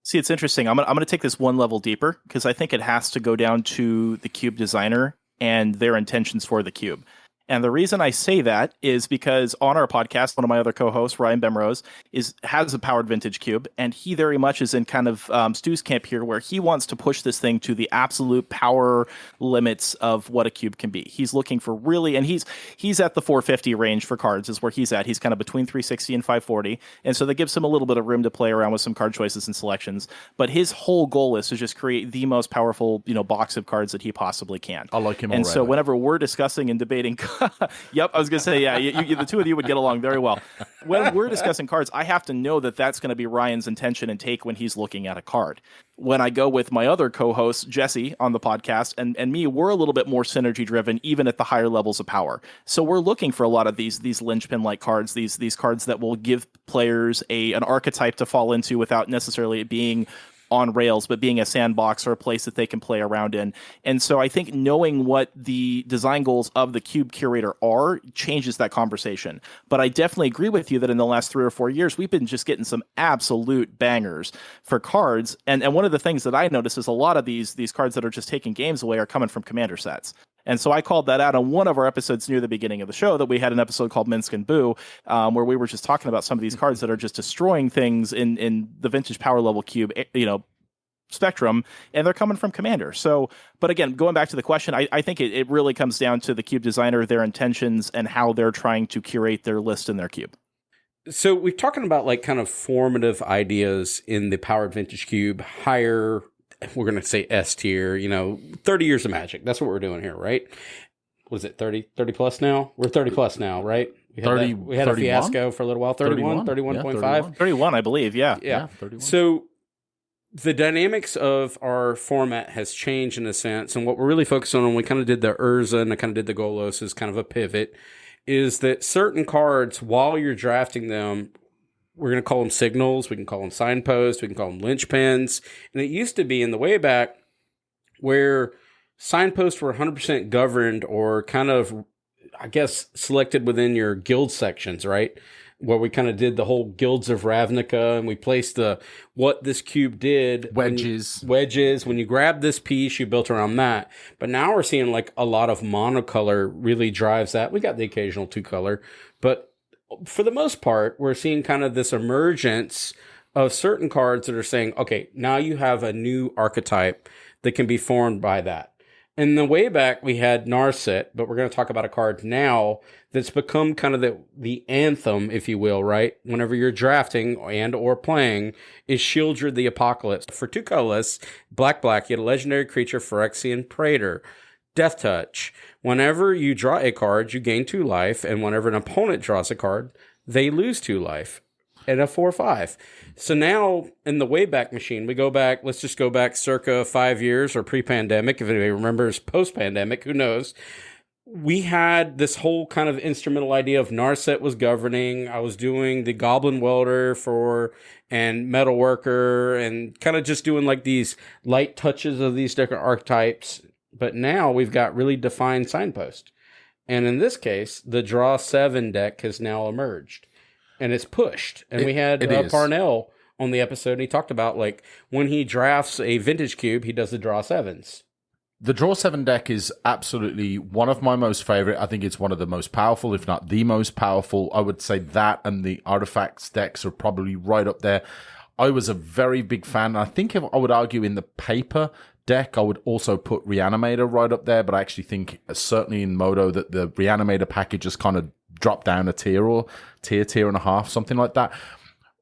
See, it's interesting. I'm going to take this one level deeper, because I think it has to go down to the cube designer and their intentions for the cube. And the reason I say that is because on our podcast, one of my other co-hosts, Ryan Bemrose, has a powered vintage cube, and he very much is in kind of Stu's camp here, where he wants to push this thing to the absolute power limits of what a cube can be. He's looking for really, and he's at the 450 range for cards is where he's at. He's kind of between 360 and 540, and so that gives him a little bit of room to play around with some card choices and selections. But his whole goal is to just create the most powerful, box of cards that he possibly can. I like him and already. So whenever we're discussing and debating yep, I was going to say, yeah, the two of you would get along very well. When we're discussing cards, I have to know that that's going to be Ryan's intention and take when he's looking at a card. When I go with my other co-host, Jesse, on the podcast, and me, we're a little bit more synergy-driven, even at the higher levels of power. So we're looking for a lot of these linchpin-like cards, these cards that will give players an archetype to fall into without necessarily it being on rails, but being a sandbox or a place that they can play around in. And so I think knowing what the design goals of the cube curator are changes that conversation. But I definitely agree with you that in the last 3 or 4 years, we've been just getting some absolute bangers for cards. And one of the things that I notice is a lot of these cards that are just taking games away are coming from commander sets. And so I called that out on one of our episodes near the beginning of the show, that we had an episode called Minsk and Boo, where we were just talking about some of these cards that are just destroying things in the vintage power level cube, spectrum, and they're coming from commander. So, but again, going back to the question, I think it really comes down to the cube designer, their intentions, and how they're trying to curate their list in their cube. So we're talking about like kind of formative ideas in the powered vintage cube, higher, we're going to say S tier, 30 years of Magic. That's what we're doing here, right? Was it 30 plus now? We're 30 plus now, right? We had a fiasco for a little while. 31.5? 31, I believe, yeah. Yeah. 31. So the dynamics of our format has changed in a sense, and what we're really focused on, when we kind of did the Urza and I kind of did the Golos as kind of a pivot, is that certain cards, while you're drafting them, we're going to call them signals, we can call them signposts, we can call them linchpins. And it used to be in the way back where signposts were 100% governed or kind of, I guess, selected within your guild sections, right? Where we kind of did the whole guilds of Ravnica, and we placed what this cube did. Wedges. When you grab this piece, you built around that. But now we're seeing like a lot of monocolor really drives that. We got the occasional 2-color, but for the most part, we're seeing kind of this emergence of certain cards that are saying, okay, now you have a new archetype that can be formed by that. In the way back, we had Narset, but we're going to talk about a card now that's become kind of the anthem, if you will, right? Whenever you're drafting and or playing, is Shieldred the Apocalypse. For 2 colorless, black, you had a legendary creature, Phyrexian Praetor. Death Touch. Whenever you draw a card, you gain 2 life, and whenever an opponent draws a card, they lose 2 life. And a 4/5. So now, in the Wayback Machine, we go back, let's just go back circa 5 years or pre-pandemic. If anybody remembers post-pandemic, who knows? We had this whole kind of instrumental idea of Narset was governing. I was doing the Goblin Welder and Metalworker, and kind of just doing like these light touches of these different archetypes. But now we've got really defined signpost. And in this case, the draw 7 deck has now emerged. And it's pushed. And we had Parnell on the episode, and he talked about, like, when he drafts a vintage cube, he does the draw 7s. The draw 7 deck is absolutely one of my most favorite. I think it's one of the most powerful, if not the most powerful. I would say that and the artifacts decks are probably right up there. I was a very big fan. I think I would argue in the paper deck, I would also put Reanimator right up there, but I actually think certainly in Modo that the Reanimator package just kind of dropped down a tier or tier and a half, something like that.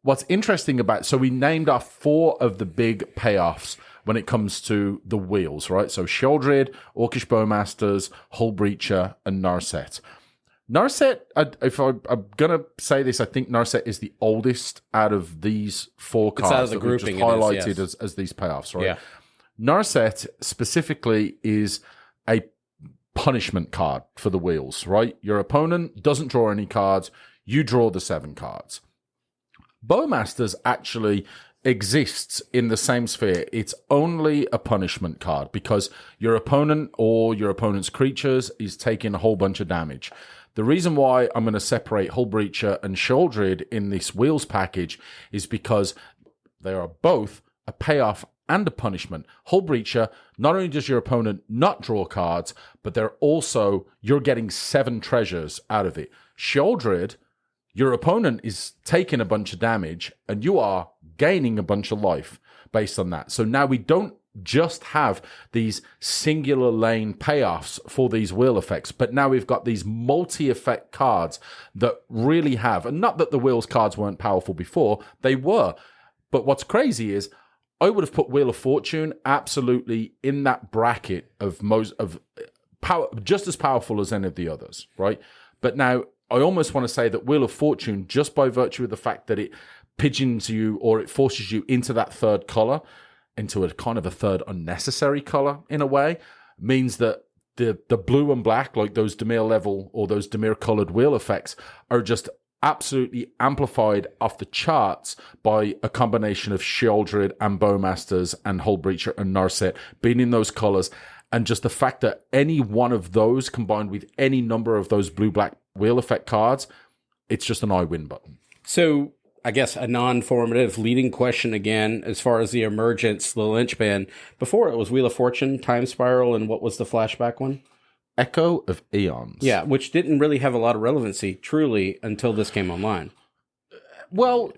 What's interesting about, so we named off 4 of the big payoffs when it comes to the wheels, right? So Sheoldred, Orcish Bowmasters, Hull Breacher, and Narset. Narset, if I'm going to say this, I think Narset is the oldest out of these 4 cards out of the that we've just grouping, highlighted yes. as these payoffs, right? Yeah. Narset specifically is a punishment card for the wheels, right? Your opponent doesn't draw any cards. You draw the 7 cards. Bowmasters actually exists in the same sphere. It's only a punishment card because your opponent or your opponent's creatures is taking a whole bunch of damage. The reason why I'm going to separate Hull Breacher and Sheoldred in this wheels package is because they are both a payoff and a punishment. Hull Breacher, not only does your opponent not draw cards, but you're getting 7 treasures out of it. Sheoldred, your opponent is taking a bunch of damage and you are gaining a bunch of life based on that. So now we don't just have these singular lane payoffs for these wheel effects, but now we've got these multi-effect cards that really have, and not that the wheels cards weren't powerful before, they were. But what's crazy is I would have put Wheel of Fortune absolutely in that bracket of power, just as powerful as any of the others, right? But now I almost want to say that Wheel of Fortune, just by virtue of the fact that it pigeons you or it forces you into that third color, into a kind of a third unnecessary color in a way, means that the blue and black, like those Dimir level or those Dimir colored wheel effects, are just absolutely amplified off the charts by a combination of Sheoldred and Bowmasters and Hull Breacher and Narset being in those colors. And just the fact that any one of those combined with any number of those blue-black wheel effect cards, it's just an I win button. So I guess a non-formative leading question again, as far as the emergence, the linchpin. Before it was Wheel of Fortune, Time Spiral, and what was the flashback one? Echo of Eons. Yeah, which didn't really have a lot of relevancy, truly, until this came online. Well,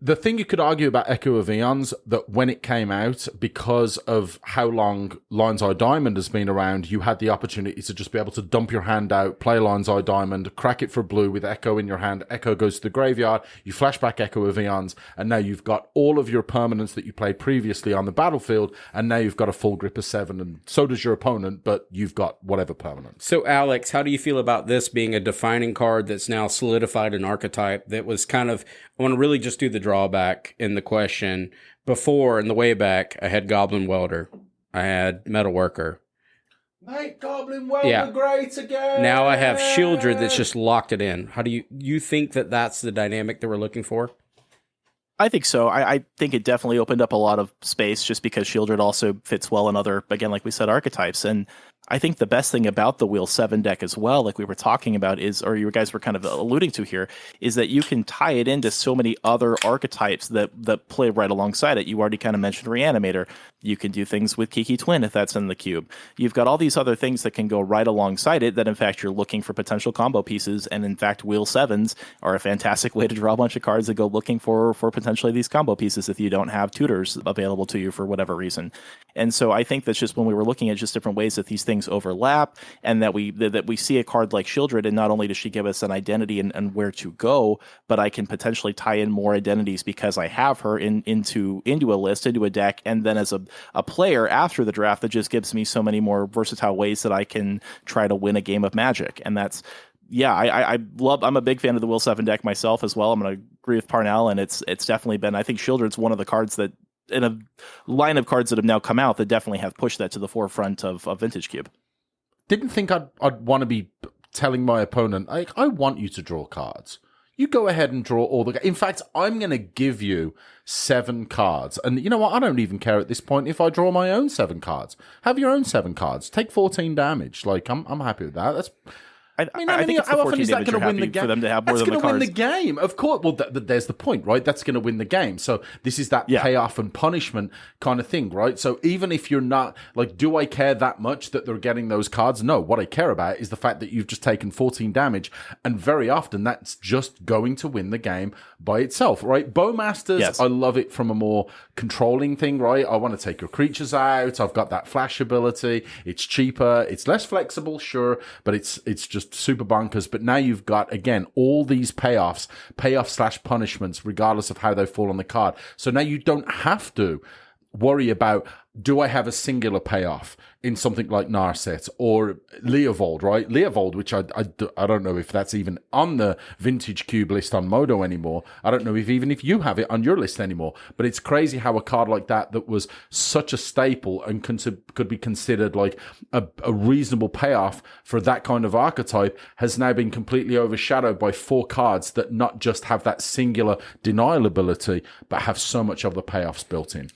the thing you could argue about Echo of Eons, that when it came out, because of how long Lion's Eye Diamond has been around, you had the opportunity to just be able to dump your hand out, play Lion's Eye Diamond, crack it for blue with Echo in your hand. Echo goes to the graveyard, you flash back Echo of Eons, and now you've got all of your permanents that you played previously on the battlefield, and now you've got a full grip of 7, and so does your opponent, but you've got whatever permanent. So, Alex, how do you feel about this being a defining card that's now solidified an archetype that was kind of, I want to really just do the drawback in the question. Before, in the way back, I had Goblin Welder. I had Metalworker. Make Goblin Welder great again! Now I have Sheoldred that's just locked it in. How do you think that that's the dynamic that we're looking for? I think so. I think it definitely opened up a lot of space just because Sheoldred also fits well in other, again, like we said, archetypes. And I think the best thing about the Wheel 7 deck as well, like we were talking about, is, or you guys were kind of alluding to here, is that you can tie it into so many other archetypes that play right alongside it. You already kind of mentioned Reanimator. You can do things with Kiki Twin if that's in the cube. You've got all these other things that can go right alongside it that, in fact, you're looking for potential combo pieces. And, in fact, Wheel 7s are a fantastic way to draw a bunch of cards that go looking for potentially these combo pieces if you don't have tutors available to you for whatever reason. And so I think that's just when we were looking at just different ways that these things overlap, and that we see a card like Sheoldred, and not only does she give us an identity and where to go, but I can potentially tie in more identities because I have her into a list, into a deck, and then as a player after the draft, that just gives me so many more versatile ways that I can try to win a game of Magic. And that's, yeah, I'm a big fan of the Wheel 7 deck myself as well. I'm going to agree with Parnell, and it's definitely been, I think Sheoldred's one of the cards that, in a line of cards that have now come out, that definitely have pushed that to the forefront of Vintage Cube. Didn't think I'd want to be telling my opponent, I want you to draw cards. You go ahead and draw all the... In fact, I'm going to give you 7 cards. And you know what? I don't even care at this point if I draw my own 7 cards. Have your own 7 cards. Take 14 damage. Like, I'm happy with that. I think it's the how often 14 is that damage going to you're win the happy game? for them to have more That's than the going to win cards. the game, of course. Well, there's the point, right? That's going to win the game. So this is that payoff and punishment kind of thing, right? So even if you're not like, do I care that much that they're getting those cards? No. What I care about is the fact that you've just taken 14 damage, and very often that's just going to win the game by itself, right? Bowmasters, Yes. I love it from a more controlling thing, right? I want to take your creatures out. I've got that flash ability. It's cheaper. It's less flexible, sure, but it's just super bonkers. But now you've got, again, all these payoff/punishments, regardless of how they fall on the card. So now you don't have to worry about, do I have a singular payoff in something like Narset or Leovold, right? Leovold, which I don't know if that's even on the Vintage Cube list on Modo anymore. I don't know if you have it on your list anymore. But it's crazy how a card like that was such a staple and could be considered like a reasonable payoff for that kind of archetype has now been completely overshadowed by 4 cards that not just have that singular denial ability, but have so much of the payoffs built in.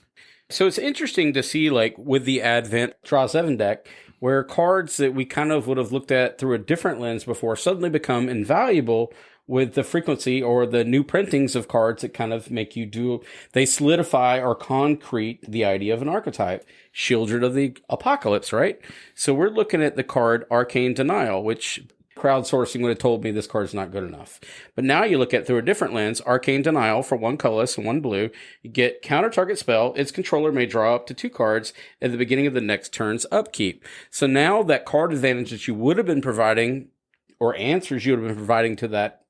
So it's interesting to see, like, with the Advent Draw 7 deck, where cards that we kind of would have looked at through a different lens before suddenly become invaluable with the frequency or the new printings of cards that kind of make you they solidify or concrete the idea of an archetype. Shieldred of the Apocalypse, right? So we're looking at the card Arcane Denial, which crowdsourcing would have told me this card's not good enough. But now you look at through a different lens, Arcane Denial for 1 colorless and 1 blue. You get counter target spell. Its controller may draw up to 2 cards at the beginning of the next turn's upkeep. So now that card advantage that you would have been providing, or answers you would have been providing to that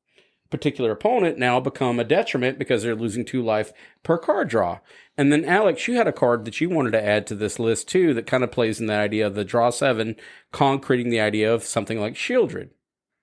particular opponent, now become a detriment because they're losing 2 life per card draw. And then, Alex, you had a card that you wanted to add to this list too that kind of plays in that idea of the draw 7, concreting the idea of something like Shieldred.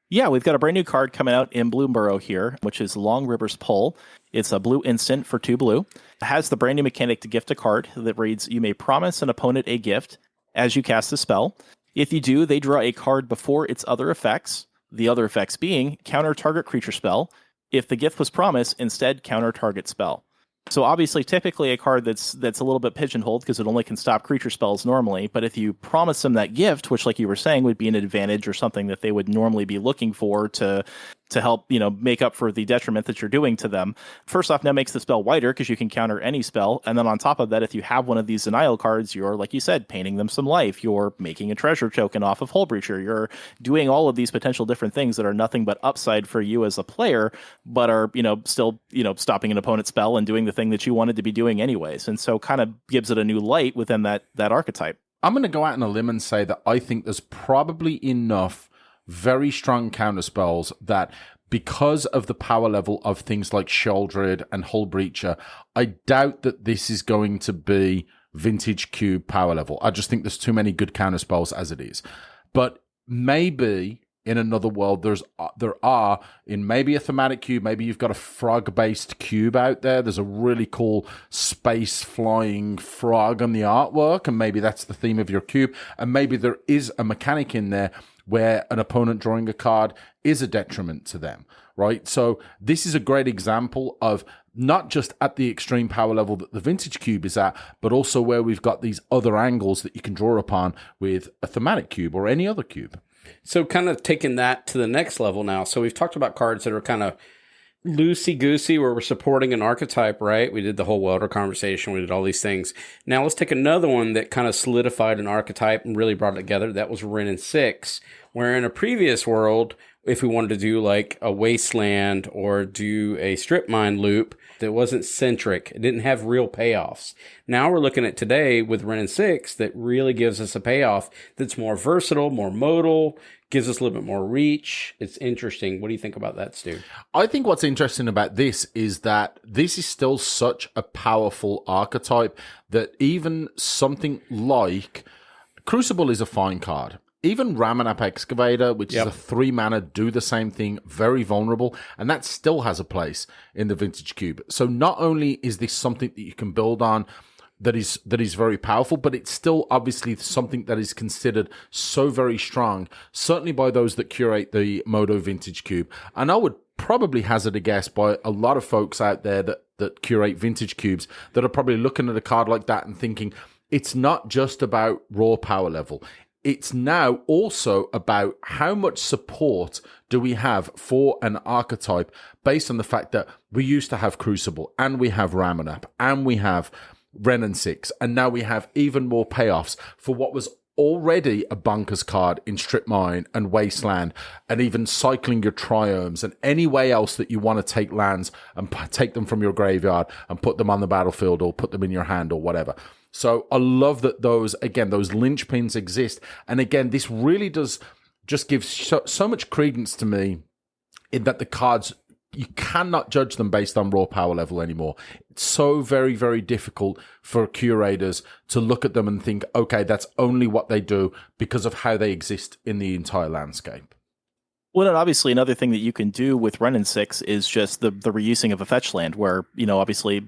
Yeah, we've got a brand new card coming out in Bloomburrow here, which is Long River's Pull. It's a blue instant for 2 blue. It has the brand new mechanic to gift a card that reads, you may promise an opponent a gift as you cast a spell. If you do, they draw a card before its other effects, the other effects being counter target creature spell. If the gift was promised, instead counter target spell. So obviously, typically a card that's a little bit pigeonholed because it only can stop creature spells normally. But if you promise them that gift, which like you were saying would be an advantage or something that they would normally be looking for to help, make up for the detriment that you're doing to them. First off, now makes the spell wider because you can counter any spell. And then on top of that, if you have one of these denial cards, you're, like you said, painting them some life. You're making a treasure token off of Hullbreacher. You're doing all of these potential different things that are nothing but upside for you as a player, but are, still, stopping an opponent's spell and doing the thing that you wanted to be doing anyways. And so kind of gives it a new light within that archetype. I'm going to go out on a limb and say that I think there's probably enough very strong counterspells that, because of the power level of things like Sheldred and Hullbreacher, I doubt that this is going to be Vintage Cube power level. I just think there's too many good counterspells as it is. But maybe in another world, there are in maybe a thematic cube, maybe you've got a frog-based cube out there. There's a really cool space-flying frog on the artwork, and maybe that's the theme of your cube. And maybe there is a mechanic in there where an opponent drawing a card is a detriment to them, right? So this is a great example of not just at the extreme power level that the Vintage Cube is at, but also where we've got these other angles that you can draw upon with a thematic cube or any other cube. So kind of taking that to the next level now. So we've talked about cards that are kind of loosey-goosey where we're supporting an archetype, right? We did the whole welder conversation. We did all these things. Now let's take another one that kind of solidified an archetype and really brought it together. That was Wrenn and 6, where in a previous world, if we wanted to do like a wasteland or do a strip mine loop that wasn't centric, it didn't have real payoffs. Now we're looking at today with Wrenn and 6 that really gives us a payoff that's more versatile, more modal, gives us a little bit more reach. It's interesting. What do you think about that, Stu? I think what's interesting about this is that this is still such a powerful archetype that even something like Crucible is a fine card. Even Ramanap Excavator, which is a 3-mana, do the same thing, very vulnerable, and that still has a place in the Vintage Cube. So not only is this something that you can build on that is very powerful, but it's still obviously something that is considered so very strong, certainly by those that curate the Modo Vintage Cube. And I would probably hazard a guess by a lot of folks out there that curate Vintage Cubes that are probably looking at a card like that and thinking, it's not just about raw power level. it's now also about how much support do we have for an archetype based on the fact that we used to have Crucible, and we have Ramonap, and we have Ren and Six, and now we have even more payoffs for what was already a bunkers card in Strip Mine and Wasteland, and even cycling your triomes and any way else that you want to take lands and take them from your graveyard and put them on the battlefield or put them in your hand or whatever. So I love that those linchpins exist. And again, this really does just give so much credence to me in that the cards, you cannot judge them based on raw power level anymore. It's so very, very difficult for curators to look at them and think, okay, that's only what they do because of how they exist in the entire landscape. Well, and obviously another thing that you can do with Ren and Six is just the reusing of a fetch land, where, obviously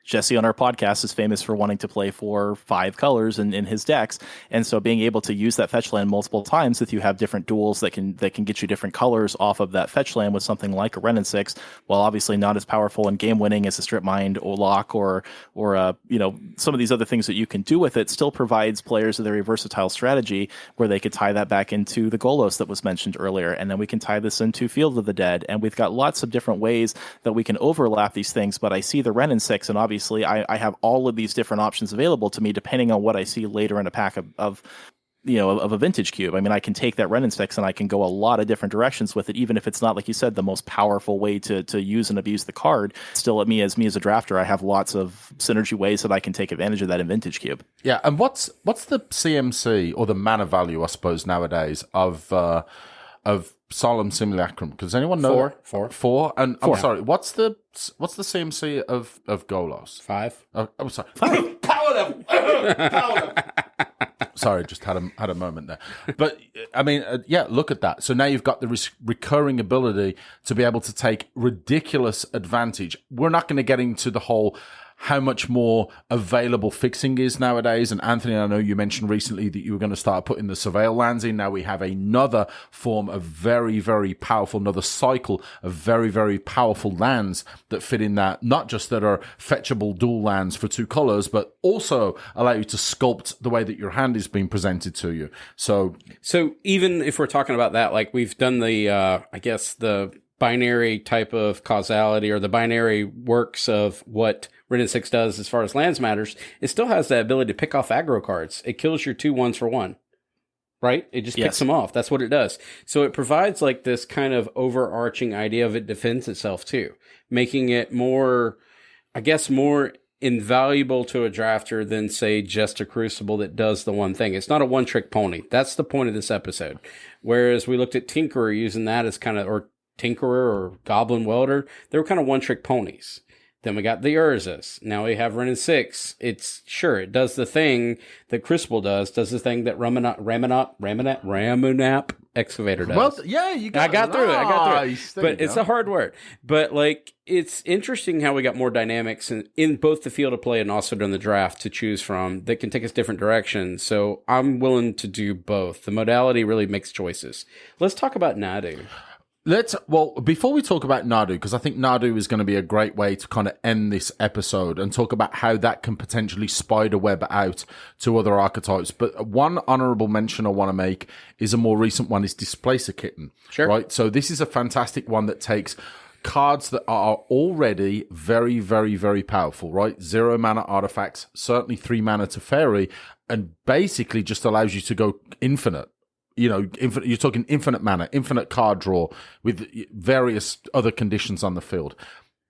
Jesse on our podcast is famous for wanting to play for 5 colors in his decks, and so being able to use that fetch land multiple times, if you have different duels that can get you different colors off of that fetch land with something like a Ren and Six, while obviously not as powerful and game winning as a Strip Mind or Lock or some of these other things that you can do with it, still provides players a very versatile strategy where they could tie that back into the Golos that was mentioned earlier, and then we can tie this into Field of the Dead, and we've got lots of different ways that we can overlap these things. But I see the Ren and Six, and obviously I have all of these different options available to me depending on what I see later in a pack of a vintage cube. I mean, I can take that Ren and Six and I can go a lot of different directions with it, even if it's not, like you said, the most powerful way to use and abuse the card. Still, me as a drafter, I have lots of synergy ways that I can take advantage of that in vintage cube. Yeah, and what's the CMC or the mana value, I suppose, nowadays of Solemn Simulacrum? Does anyone know? Four. And I'm sorry, what's the CMC of Golos? 5. I'm sorry. 5. Power level. Sorry, just had a moment there. But I mean, look at that. So now you've got the recurring ability to be able to take ridiculous advantage. We're not going to get into the whole how much more available fixing is nowadays. And Anthony, I know you mentioned recently that you were going to start putting the Surveil lands in. Now we have another form of very, very powerful, another cycle of very, very powerful lands that fit in that, not just that are fetchable dual lands for 2 colors, but also allow you to sculpt the way that your hand is being presented to you. So even if we're talking about that, like we've done the binary type of causality, or the binary works of what Ren and Six does as far as lands matters, it still has that ability to pick off aggro cards. It kills your 2 1s for 1, right? It just picks them off. That's what it does. So it provides like this kind of overarching idea of it defends itself too, making it more invaluable to a drafter than, say, just a Crucible that does the one thing. It's not a one-trick pony. That's the point of this episode. Whereas we looked at Tinkerer using that as kind of, or Tinkerer or Goblin Welder, they were kind of one-trick ponies. Then we got the Urzas. Now we have Ren and Six. It does the thing that Crucible does the thing that Ramonap Excavator does. Well, yeah, I got through it. Nice. But it's a hard word. But like, it's interesting how we got more dynamics in both the field of play and also during the draft to choose from that can take us different directions. So I'm willing to do both. The modality really makes choices. Let's talk about Nadu. Before we talk about Nadu, because I think Nadu is going to be a great way to kind of end this episode and talk about how that can potentially spider web out to other archetypes. But one honorable mention I want to make is a more recent one, is Displacer Kitten. Sure. Right? So this is a fantastic one that takes cards that are already very, very, very powerful, right? 0 mana artifacts, certainly 3 mana to fairy, and basically just allows you to go infinite. Infinite, you're talking infinite mana, infinite card draw with various other conditions on the field.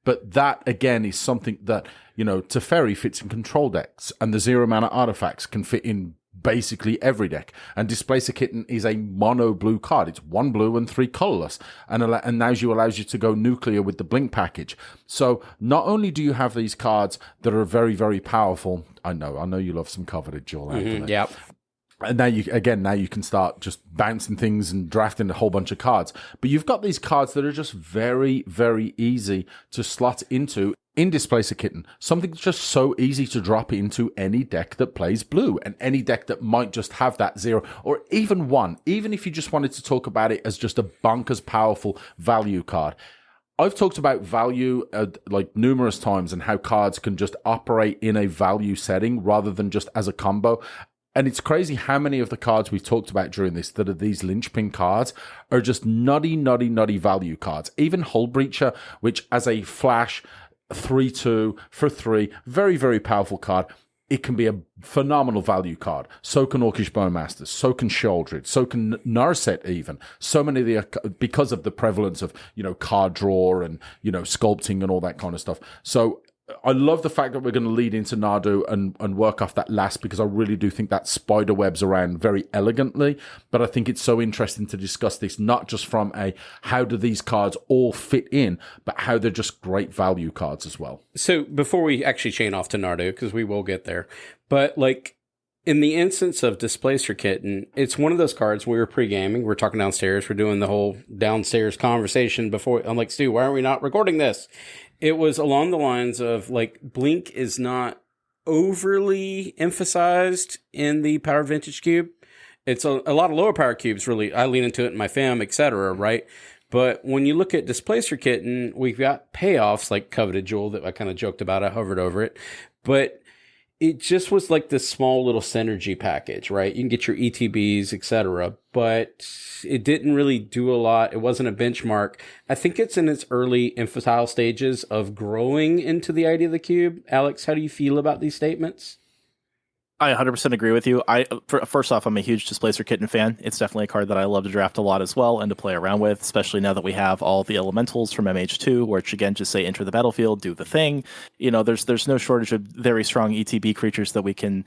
But that, again, is something that, Teferi fits in control decks, and the 0 mana artifacts can fit in basically every deck. And Displacer Kitten is a mono blue card. It's 1 blue and 3 colorless, and allows you to go nuclear with the Blink package. So not only do you have these cards that are very, very powerful, I know you love some coveted duel, Anthony. Yep. And now you can start just bouncing things and drafting a whole bunch of cards. But you've got these cards that are just very, very easy to slot into in Displacer Kitten. Something that's just so easy to drop into any deck that plays blue, and any deck that might just have that 0 or even 1, even if you just wanted to talk about it as just a bonkers powerful value card. I've talked about value like numerous times, and how cards can just operate in a value setting rather than just as a combo. And it's crazy how many of the cards we've talked about during this that are these linchpin cards are just nutty value cards. Even Hull Breacher, which as a flash 3/2 for 3, very, very powerful card. It can be a phenomenal value card. So can Orcish Bowmasters, so can Sheoldred, so can Narset even. So many of the, because of the prevalence of, card draw and, sculpting and all that kind of stuff. So I love the fact that we're going to lead into Nardu and work off that last, because I really do think that spider webs around very elegantly. But I think it's so interesting to discuss this, not just from a how do these cards all fit in, but how they're just great value cards as well. So before we actually chain off to Nardu, because we will get there, but like in the instance of Displacer Kitten, it's one of those cards we were pre-gaming. We're talking downstairs. We're doing the whole downstairs conversation before. I'm like, Stu, why are we not recording this? It was along the lines of, like, Blink is not overly emphasized in the Power Vintage Cube. It's a lot of lower power cubes, really. I lean into it in my fam, etc., right? But when you look at Displacer Kitten, we've got payoffs like Coveted Jewel that I kind of joked about. I hovered over it. But it just was like this small little synergy package, right? You can get your ETBs, etc., but it didn't really do a lot. It wasn't a benchmark. I think it's in its early infantile stages of growing into the idea of the cube. Alex, how do you feel about these statements? I 100% agree with you. First off, I'm a huge Displacer Kitten fan. It's definitely a card that I love to draft a lot as well and to play around with, especially now that we have all the elementals from MH2, which again just say enter the battlefield, do the thing. There's no shortage of very strong ETB creatures that we can,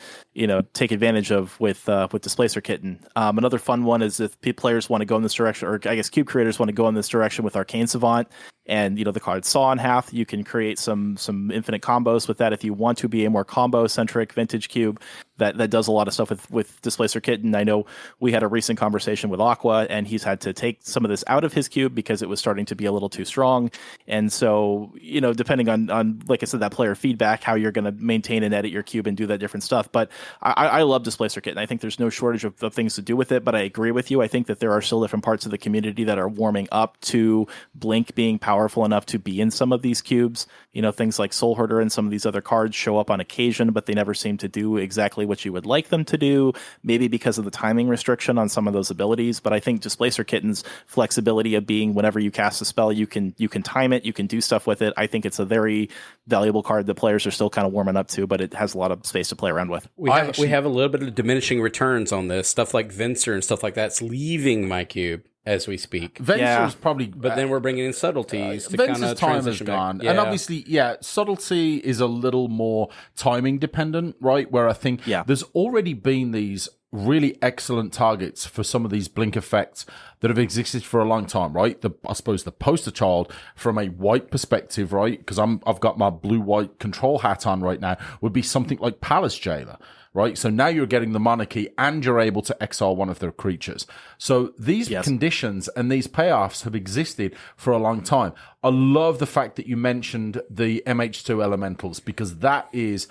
take advantage of with Displacer Kitten. Another fun one is if players want to go in this direction, or I guess cube creators want to go in this direction with Arcane Savant. And the card Saw in Half, you can create some infinite combos with that if you want to be a more combo centric vintage cube that does a lot of stuff with Displacer Kitten. I know we had a recent conversation with Aqua, and he's had to take some of this out of his cube because it was starting to be a little too strong. And so depending on like I said, that player feedback, how you're going to maintain and edit your cube and do that different stuff. But I love Displacer Kitten. I think there's no shortage of things to do with it. But I agree with you. I think that there are still different parts of the community that are warming up to Blink being powerful enough to be in some of these cubes. Things like Soul Herder and some of these other cards show up on occasion, but they never seem to do exactly what you would like them to do, maybe because of the timing restriction on some of those abilities. But I think Displacer Kitten's flexibility of being whenever you cast a spell, you can time it, you can do stuff with it. I think it's a very valuable card that players are still kind of warming up to, but it has a lot of space to play around with. We have a little bit of diminishing returns on this. Stuff like Venser and stuff like that's leaving my cube as we speak. Venser's probably... But then we're bringing in subtleties to Venser's kind of time has transition gone. back. Yeah. And obviously, subtlety is a little more timing dependent, right? Where I think there's already been these really excellent targets for some of these blink effects that have existed for a long time, right? I suppose the poster child from a white perspective, right? Because I've got my blue-white control hat on right now, would be something like Palace Jailer. Right, so now you're getting the monarchy and you're able to exile one of their creatures. So these conditions and these payoffs have existed for a long time. I love the fact that you mentioned the MH2 elementals, because that is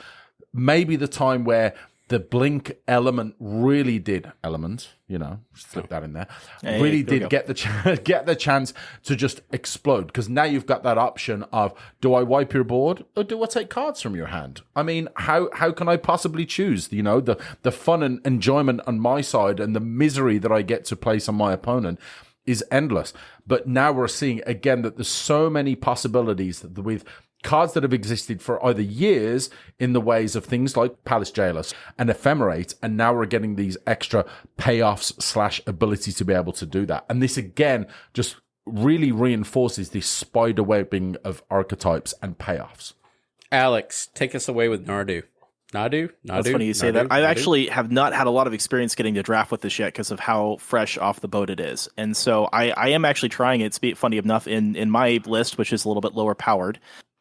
maybe the time where the blink element really did slip that in there. Really did get the chance to just explode, because now you've got that option of, do I wipe your board or do I take cards from your hand? I mean, how can I possibly choose? The fun and enjoyment on my side and the misery that I get to place on my opponent is endless. But now we're seeing again that there's so many possibilities with cards that have existed for either years in the ways of things like Palace Jailers and Ephemerate, and now we're getting these extra payoffs / ability to be able to do that. And this again just really reinforces this spider webbing of archetypes and payoffs. Alex, take us away with Nardu. Nadu? That's funny you say that. I actually have not had a lot of experience getting to draft with this yet because of how fresh off the boat it is. And so I am actually trying it. It's funny enough, in my list, which is a little bit lower powered,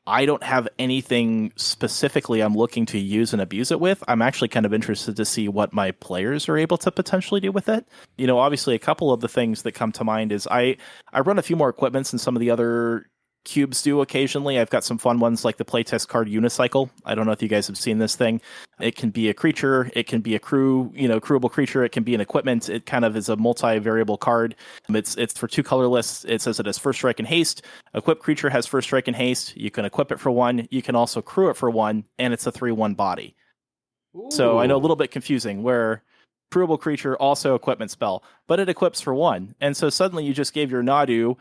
I don't have anything specifically I'm looking to use and abuse it with. I'm actually kind of interested to see what my players are able to potentially do with it. Obviously a couple of the things that come to mind is I run a few more equipments than some of the other cubes do occasionally. I've got some fun ones like the playtest card Unicycle. I don't know if you guys have seen this thing. It can be a creature, it can be a crewable creature, it can be an equipment. It kind of is a multi-variable card. It's for 2 colorless. It says it has first strike and haste. Equipped creature has first strike and haste. You can equip it for 1. You can also crew it for 1, and it's a 3/1 body. So I know a little bit confusing where crewable creature, also equipment spell, but it equips for 1. And so suddenly you just gave your Nadu,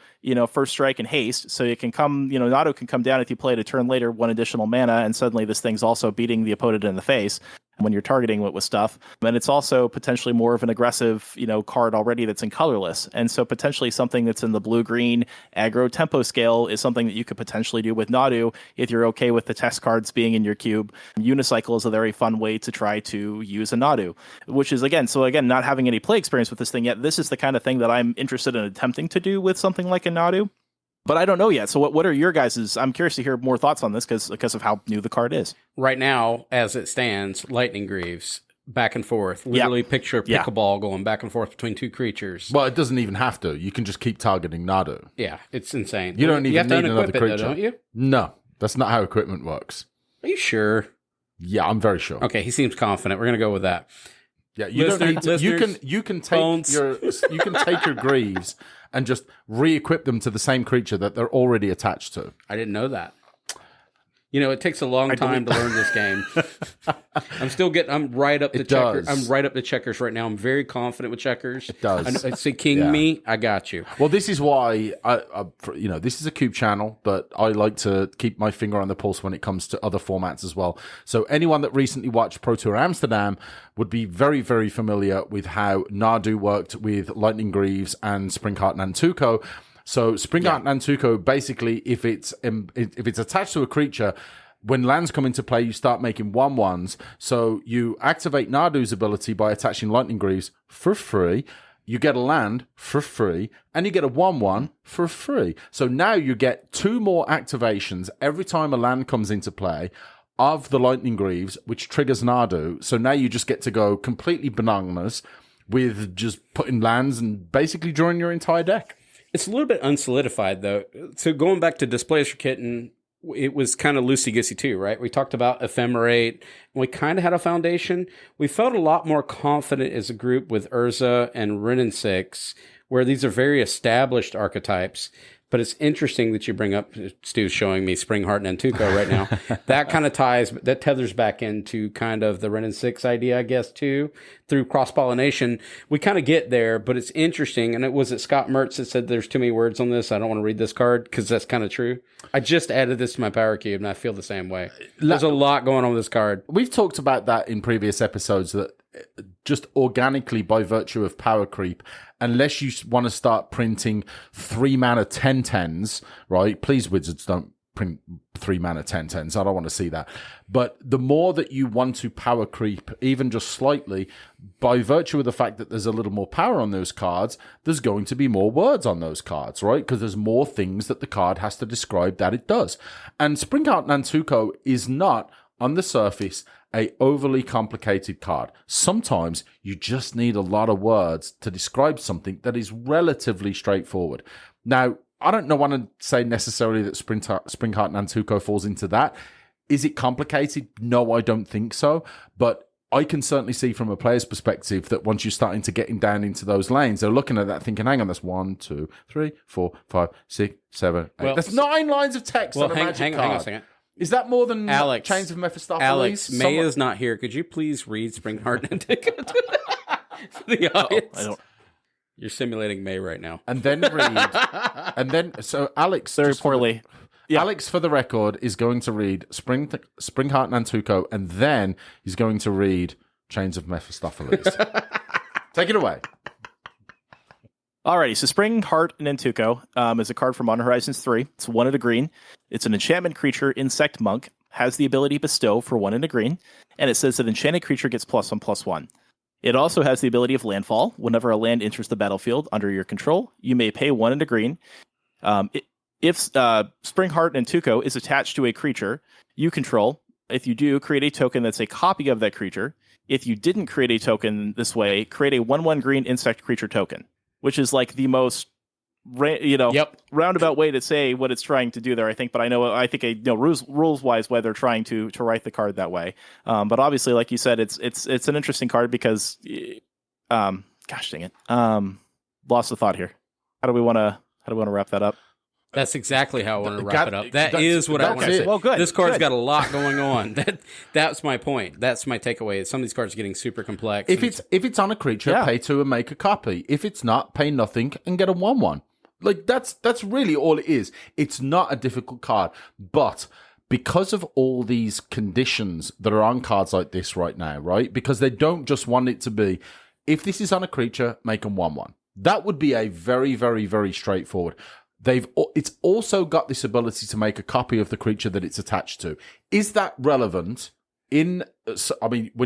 first strike and haste. So it can come, Nadu can come down if you play it a turn later, 1 additional mana. And suddenly this thing's also beating the opponent in the face when you're targeting it with stuff. And it's also potentially more of an aggressive, card already that's in colorless. And so potentially something that's in the blue-green aggro tempo scale is something that you could potentially do with Nadu if you're okay with the test cards being in your cube. Unicycle is a very fun way to try to use a Nadu, which is, again, not having any play experience with this thing yet, this is the kind of thing that I'm interested in attempting to do with something like a Nadu. But I don't know yet. So what are your guys'? I'm curious to hear more thoughts on this because of how new the card is. Right now, as it stands, Lightning Greaves, back and forth. Literally picture a pickleball going back and forth between 2 creatures. Well, it doesn't even have to. You can just keep targeting Nadu. Yeah, it's insane. You don't even need another creature. Though, don't you? No, that's not how equipment works. Are you sure? Yeah, I'm very sure. Okay, he seems confident. We're going to go with that. Yeah, you don't need to, you can take your Greaves and just re-equip them to the same creature that they're already attached to. I didn't know that. It takes a long time to learn this game. I'm right up to checkers. I'm right up to checkers right now. I'm very confident with checkers. It does. I say king me, I got you. Well, this is why this is a cube channel, but I like to keep my finger on the pulse when it comes to other formats as well. So anyone that recently watched Pro Tour Amsterdam would be very, very familiar with how Nadu worked with Lightning Greaves and Springheart Nantuko. So Springheart Nantuko, basically, if it's attached to a creature, when lands come into play, you start making 1/1s. So you activate Nadu's ability by attaching Lightning Greaves for free. You get a land for free, and you get a 1/1 for free. So now you get 2 more activations every time a land comes into play of the Lightning Greaves, which triggers Nadu. So now you just get to go completely bananas with just putting lands and basically drawing your entire deck. It's a little bit unsolidified, though. So going back to Displacer Kitten, it was kind of loosey-goosey too, right? We talked about Ephemerate, and we kind of had a foundation. We felt a lot more confident as a group with Urza and Ren and 6, where these are very established archetypes. But it's interesting that you bring up, Stu's showing me Springheart Nantuko right now. That kind of tethers back into kind of the Ren and 6 idea, I guess, too, through cross-pollination. We kind of get there, but it's interesting. And was it Scott Mertz that said there's too many words on this? I don't want to read this card, because that's kind of true. I just added this to my power cube, and I feel the same way. There's a lot going on with this card. We've talked about that in previous episodes, that just organically, by virtue of power creep, unless you want to start printing 3 mana 10/10s, right? Please, Wizards, don't print 3 mana 10/10s. I don't want to see that. But the more that you want to power creep, even just slightly, by virtue of the fact that there's a little more power on those cards, there's going to be more words on those cards, right? Because there's more things that the card has to describe that it does. And Springheart Nantuko is not, on the surface, a overly complicated card. Sometimes you just need a lot of words to describe something that is relatively straightforward. Now, I don't want to say necessarily that Springheart Nantuko falls into that. Is it complicated? No, I don't think so. But I can certainly see from a player's perspective that once you're starting to get down into those lanes, they're looking at that thinking, hang on, that's 1, 2, 3, 4, 5, 6, 7, 8. That's 9 lines of text on a magic card. Hang on a second. Is that more than Chains of Mephistopheles? Alex, May is not here. Could you please read Springheart Nantuko for the audience? You're simulating May right now. And then read. So Alex... Very poorly. Alex, for the record, is going to read Springheart Nantuko, and then he's going to read Chains of Mephistopheles. Take it away. Alrighty, so Springheart Nantuko is a card from Modern Horizons 3. It's 1 and a green. It's an enchantment creature, Insect Monk, has the ability Bestow for 1 and a green, and it says that enchanted creature gets +1/+1. It also has the ability of Landfall. Whenever a land enters the battlefield under your control, you may pay 1 and a green. If Springheart Nantuko is attached to a creature you control, if you do, create a token that's a copy of that creature. If you didn't create a token this way, create a 1/1 green insect creature token, which is like the most roundabout way to say what it's trying to do there, I think. But I think rules wise why they're trying to write the card that way. But obviously, like you said, it's an interesting card because, gosh dang it, lost the thought here. How do we want to wrap that up? That's exactly how I want to wrap it up. That is what I want to say. Well, good. This card's Good. got a lot going on. That's my point. That's my takeaway. Some of these cards are getting super complex. If it's on a creature, pay 2 and make a copy. If it's not, pay nothing and get a 1/1. Like that's really all it is. It's not a difficult card, but because of all these conditions that are on cards like this right now, right? Because they don't just want it to be, if this is on a creature, make them 1/1. That would be a very, very, very straightforward. It's also got this ability to make a copy of the creature that it's attached to. Is that relevant? When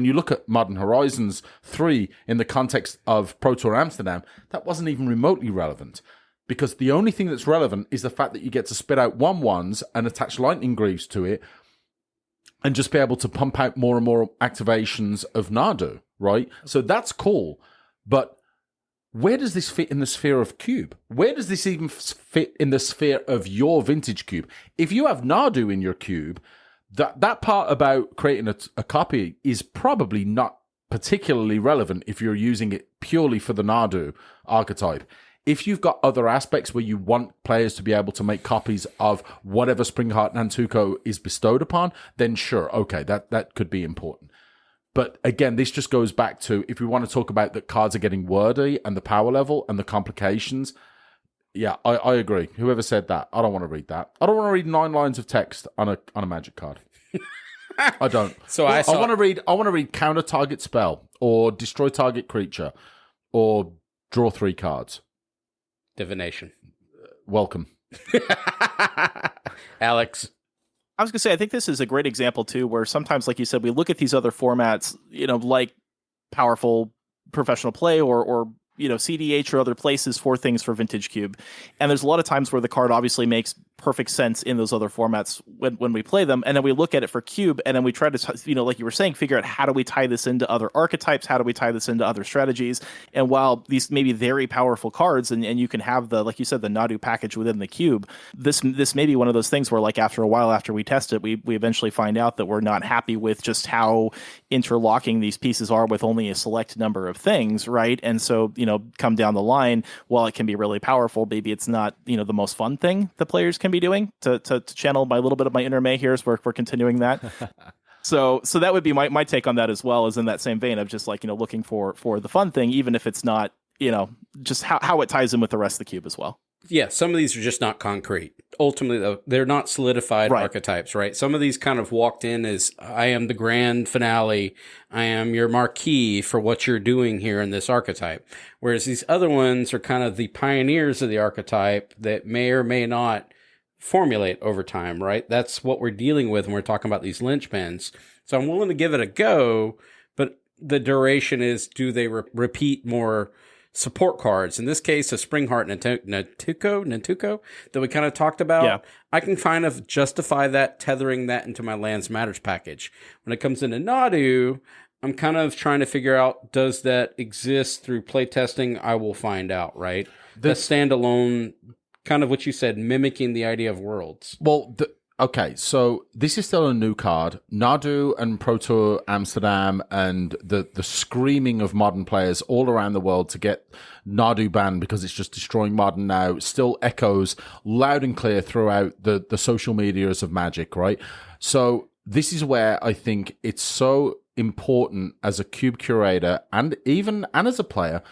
you look at Modern Horizons 3 in the context of Pro Tour Amsterdam, that wasn't even remotely relevant. Because the only thing that's relevant is the fact that you get to spit out 1/1s and attach lightning greaves to it and just be able to pump out more and more activations of Nadu, right? So that's cool. But where does this fit in the sphere of cube? Where does this even fit in the sphere of your vintage cube? If you have Nadu in your cube, that part about creating a copy is probably not particularly relevant if you're using it purely for the Nadu archetype. If you've got other aspects where you want players to be able to make copies of whatever Springheart Nantuko is bestowed upon, then sure, okay, that could be important. But again, this just goes back to, if we want to talk about that cards are getting wordy and the power level and the complications, yeah, I agree. Whoever said that, I don't want to read that. I don't want to read 9 lines of text on a magic card. I don't. So I want to read counter target spell or destroy target creature or draw 3 cards. Divination. Welcome. Alex. I was going to say, I think this is a great example, too, where sometimes, like you said, we look at these other formats, like powerful professional play or CDH or other places for things for Vintage Cube. And there's a lot of times where the card obviously makes perfect sense in those other formats when we play them. And then we look at it for Cube, and then we try to, like you were saying, figure out how do we tie this into other archetypes? How do we tie this into other strategies? And while these may be very powerful cards, and you can have like you said, the Nadu package within the Cube, this may be one of those things where, like, after a while, after we test it, we eventually find out that we're not happy with just how interlocking these pieces are with only a select number of things, right? And so, come down the line, while it can be really powerful, maybe it's not, the most fun thing the players can be doing. To channel my little bit of my inner May here, as we're continuing that. So that would be my take on that as well, is in that same vein of just like, looking for the fun thing, even if it's not, just how it ties in with the rest of the cube as well. Yeah, some of these are just not concrete. Ultimately, though, they're not solidified archetypes, right? Some of these kind of walked in as, I am the grand finale, I am your marquee for what you're doing here in this archetype. Whereas these other ones are kind of the pioneers of the archetype that may or may not formulate over time, right? That's what we're dealing with when we're talking about these Lynchpins. So I'm willing to give it a go, but the duration is, do they repeat more support cards? In this case, a Springheart Nantuko that we kind of talked about. Yeah. I can kind of justify that, tethering that into my Lands Matters package. When it comes into Nadu, I'm kind of trying to figure out, does that exist through playtesting? I will find out, right? The standalone, kind of what you said, mimicking the idea of worlds. Well, okay, so this is still a new card. Nadu and Pro Tour Amsterdam and the screaming of modern players all around the world to get Nadu banned because it's just destroying Modern now still echoes loud and clear throughout the social medias of Magic, right? So this is where I think it's so important as a cube curator and as a player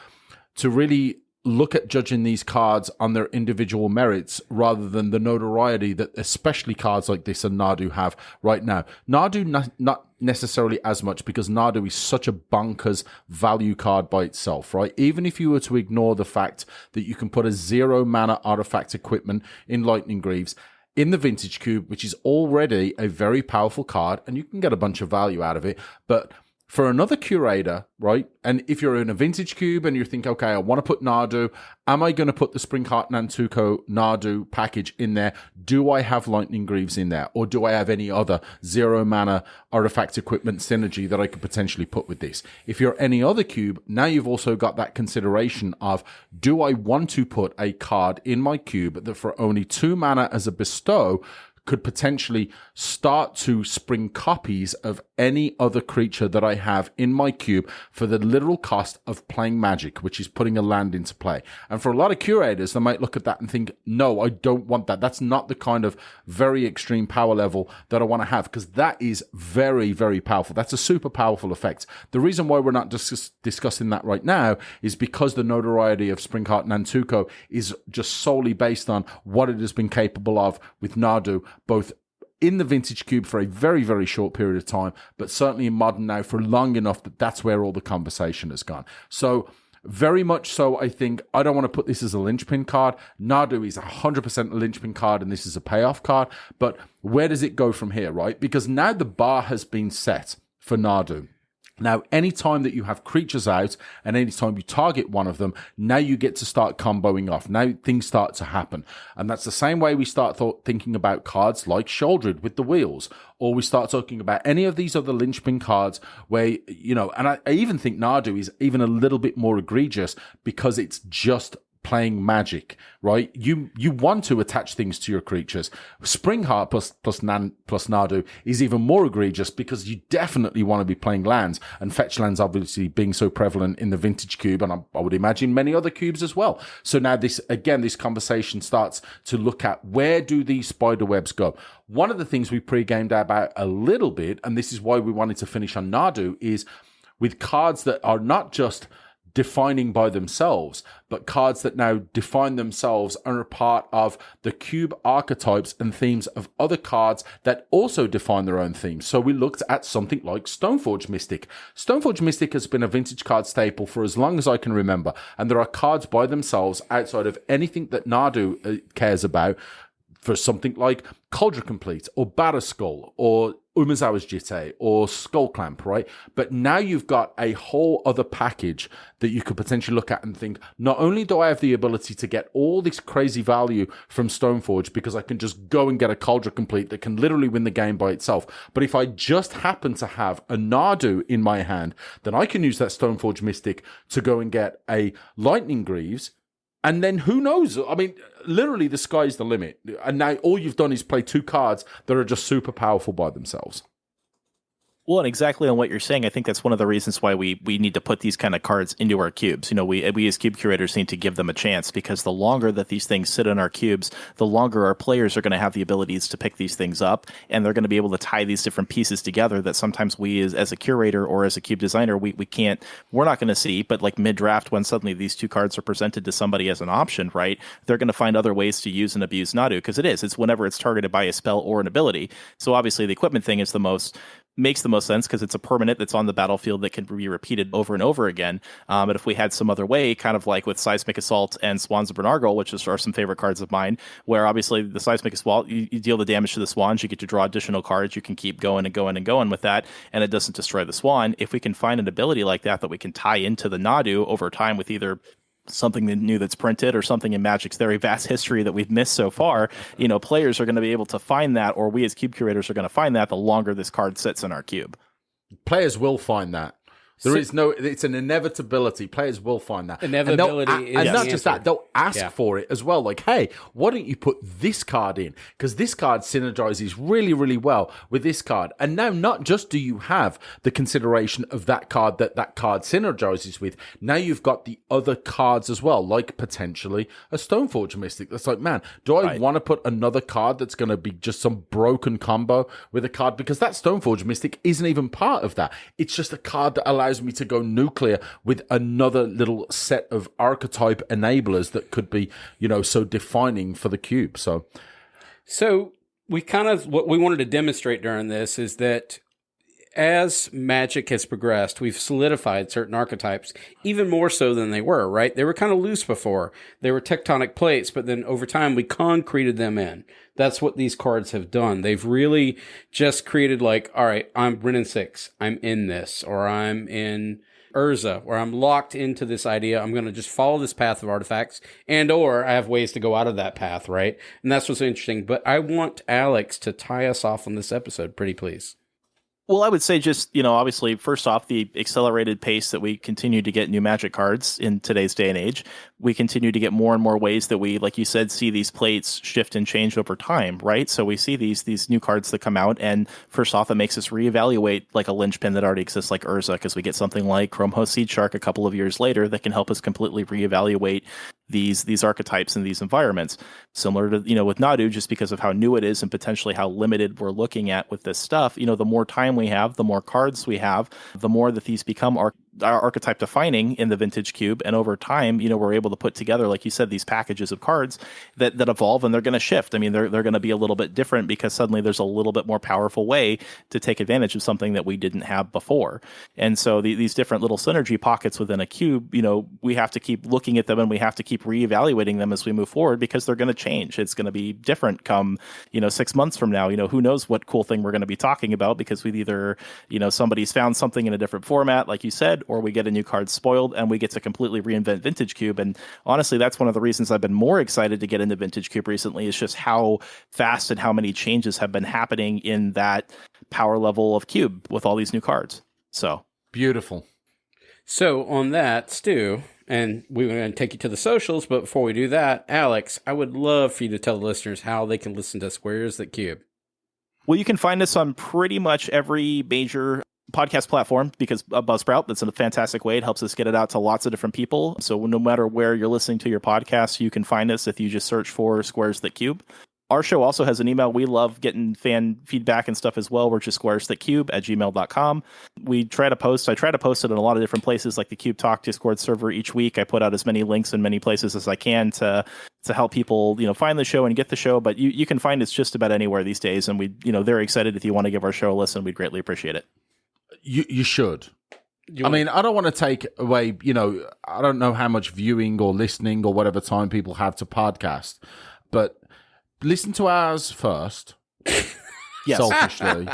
to really look at judging these cards on their individual merits rather than the notoriety that especially cards like this and Nadu have right now. Nadu not necessarily as much, because Nadu is such a bonkers value card by itself, right? Even if you were to ignore the fact that you can put a 0 mana artifact equipment in Lightning Greaves in the Vintage Cube, which is already a very powerful card, and you can get a bunch of value out of it, but for another curator, right? And if you're in a Vintage Cube and you think, okay, I want to put Nadu, am I going to put the Springheart Nantuko Nadu package in there? Do I have Lightning Greaves in there? Or do I have any other 0 mana artifact equipment synergy that I could potentially put with this? If you're any other cube, now you've also got that consideration of, do I want to put a card in my cube that for only 2 mana as a bestow could potentially start to spring copies of any other creature that I have in my cube for the literal cost of playing Magic, which is putting a land into play. And for a lot of curators, they might look at that and think, no, I don't want that. That's not the kind of very extreme power level that I want to have, because that is very, very powerful. That's a super powerful effect. The reason why we're not discussing that right now is because the notoriety of Springheart Nantuko is just solely based on what it has been capable of with Nadu, both in the vintage cube for a very, very short period of time, but certainly in modern now for long enough that that's where all the conversation has gone. So very much so, I think, I don't want to put this as a linchpin card. Nadu is 100% a linchpin card, and this is a payoff card. But where does it go from here, right? Because now the bar has been set for Nadu. Now, anytime that you have creatures out and anytime you target one of them, now you get to start comboing off. Now things start to happen. And that's the same way we start thinking about cards like Shouldered with the wheels, or we start talking about any of these other linchpin cards where, you know, and I even think Nadu is even a little bit more egregious because it's just playing Magic, right? You want to attach things to your creatures. Springheart plus Nadu is even more egregious because you definitely want to be playing lands, and fetch lands obviously being so prevalent in the vintage cube, and I would imagine many other cubes as well. So now this conversation starts to look at where do these spider webs go. One of the things we pre-gamed about a little bit, and this is why we wanted to finish on Nadu, is with cards that are not just defining by themselves, but cards that now define themselves and are part of the cube archetypes and themes of other cards that also define their own themes. So we looked at something like Stoneforge Mystic. Stoneforge Mystic has been a vintage card staple for as long as I can remember, and there are cards by themselves outside of anything that Nadu cares about for something like Cauldron Complete or Batterskull or Umezawa's Jitte or Skull Clamp, right? But now you've got a whole other package that you could potentially look at and think, not only do I have the ability to get all this crazy value from Stoneforge because I can just go and get a Cauldron Complete that can literally win the game by itself, but if I just happen to have a Nadu in my hand, then I can use that Stoneforge Mystic to go and get a Lightning Greaves. And then who knows? I mean, literally the sky's the limit. And now all you've done is play two cards that are just super powerful by themselves. Well, and exactly on what you're saying, I think that's one of the reasons why we need to put these kind of cards into our cubes. You know, we as cube curators need to give them a chance, because the longer that these things sit in our cubes, the longer our players are going to have the abilities to pick these things up, and they're going to be able to tie these different pieces together that sometimes we as a curator or as a cube designer, we're not going to see. But like mid-draft, when suddenly these two cards are presented to somebody as an option, right, they're going to find other ways to use and abuse Nadu, because it's whenever it's targeted by a spell or an ability. So obviously the equipment thing makes the most sense because it's a permanent that's on the battlefield that can be repeated over and over again. But if we had some other way, kind of like with Seismic Assault and Swans of Bernargle, which are some favorite cards of mine, where obviously the Seismic Assault, you deal the damage to the Swans, you get to draw additional cards, you can keep going and going and going with that, and it doesn't destroy the Swan. If we can find an ability like that we can tie into the Nadu over time with either something new that's printed or something in Magic's very vast history that we've missed so far, you know, players are going to be able to find that, or we as cube curators are going to find that the longer this card sits in our cube. Players will find that. It's an inevitability. Players will find that. Inevitability and not just that, they'll ask for it as well. Like, hey, why don't you put this card in? Because this card synergizes really, really well with this card. And now not just do you have the consideration of that card that card synergizes with, now you've got the other cards as well, like potentially a Stoneforge Mystic. That's like, man, do I want to put another card that's going to be just some broken combo with a card? Because that Stoneforge Mystic isn't even part of that. It's just a card that allows me to go nuclear with another little set of archetype enablers that could be, you know, so defining for the cube. So what we wanted to demonstrate during this is that as Magic has progressed, we've solidified certain archetypes even more so than they were, right? They were kind of loose before. They were tectonic plates, but then over time we concreted them in. That's what these cards have done. They've really just created like, all right, I'm Ren and 6. I'm in this, or I'm in Urza, where I'm locked into this idea. I'm going to just follow this path of artifacts, and or I have ways to go out of that path, right? And that's what's interesting. But I want Alex to tie us off on this episode, pretty please. Well, I would say just, obviously, first off, the accelerated pace that we continue to get new Magic cards in today's day and age. We continue to get more and more ways that we, like you said, see these plates shift and change over time, right? So we see these new cards that come out, and first off, it makes us reevaluate like a linchpin that already exists like Urza, because we get something like Chrome Host Seed Shark a couple of years later that can help us completely reevaluate these archetypes and these environments. Similar to, with Nadu, just because of how new it is and potentially how limited we're looking at with this stuff, the more time we have, the more cards we have, the more that these become archetype defining in the vintage cube, and over time we're able to put together, like you said, these packages of cards that evolve, and they're going to shift. I mean, they're going to be a little bit different because suddenly there's a little bit more powerful way to take advantage of something that we didn't have before. And so these different little synergy pockets within a cube, we have to keep looking at them, and we have to keep reevaluating them as we move forward, because they're going to change. It's going to be different come 6 months from now. Who knows what cool thing we're going to be talking about, because we've either somebody's found something in a different format, like you said, or we get a new card spoiled and we get to completely reinvent Vintage Cube. And honestly, that's one of the reasons I've been more excited to get into Vintage Cube recently, is just how fast and how many changes have been happening in that power level of cube with all these new cards. So beautiful. So on that, Stu, and we're going to take you to the socials, but before we do that, Alex, I would love for you to tell the listeners how they can listen to Squares That Cube. Well, you can find us on pretty much every major podcast platform, because Buzzsprout, that's a fantastic way. It helps us get it out to lots of different people. So no matter where you're listening to your podcast, you can find us if you just search for Squares That Cube. Our show also has an email. We love getting fan feedback and stuff as well, which is squaresthatcube@gmail.com. I try to post it in a lot of different places, like the Cube Talk Discord server each week. I put out as many links in many places as I can to help people, find the show and get the show. But you can find us just about anywhere these days. And we, very excited if you want to give our show a listen. We'd greatly appreciate it. You should. I mean, I don't want to take away, I don't know how much viewing or listening or whatever time people have to podcast, but listen to ours first, yes. selfishly,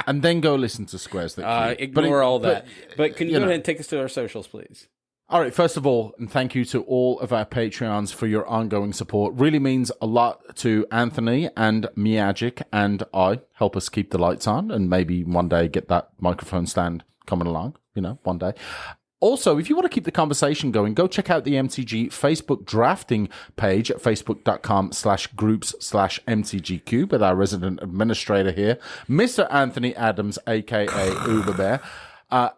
and then go listen to Squares That Cube. Ignore all that. But can you go ahead and take us to our socials, please? All right, first of all, and thank you to all of our Patreons for your ongoing support. Really means a lot to Anthony and Miagic and I. Help us keep the lights on, and maybe one day get that microphone stand coming along, one day. Also, if you want to keep the conversation going, go check out the MTG Facebook drafting page at facebook.com/groups/MTGCube with our resident administrator here, Mr. Anthony Adams, a.k.a. Uberbear.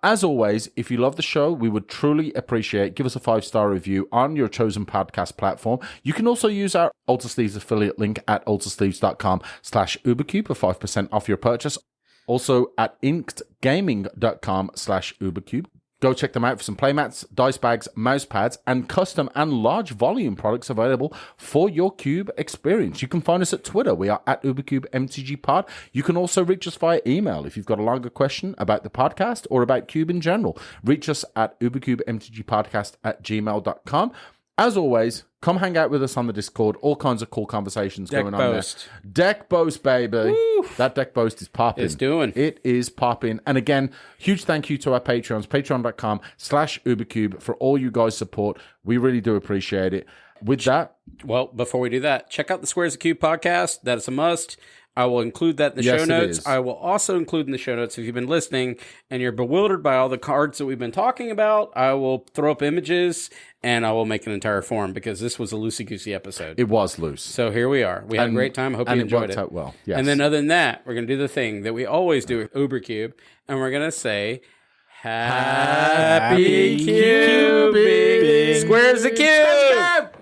As always, if you love the show, we would truly appreciate, give us a 5-star review on your chosen podcast platform. You can also use our Alter Sleeves affiliate link at altersleeves.com/UberCube for 5% off your purchase. Also at inkedgaming.com/UberCube. Go check them out for some playmats, dice bags, mouse pads, and custom and large volume products available for your Cube experience. You can find us at Twitter. We are at UberCubeMTGPod. You can also reach us via email if you've got a longer question about the podcast or about Cube in general. Reach us at UberCubeMTGPodcast@gmail.com. As always, come hang out with us on the Discord. All kinds of cool conversations going on there. Deck boast, baby. Woo. That deck boast is popping. It is popping. And again, huge thank you to our Patreons, patreon.com/UberCube for all you guys' support. We really do appreciate it. With that... Well, before we do that, check out the Squares of Cube podcast. That is a must. I will include that in the show notes. I will also include in the show notes, if you've been listening and you're bewildered by all the cards that we've been talking about, I will throw up images and I will make an entire form, because this was a loosey-goosey episode. It was loose. So here we are. We had a great time. Hope you enjoyed it. Out well. Yes. And then other than that, we're going to do the thing that we always do with UberCube, and we're going to say, Happy Cubing! Squares the Cube!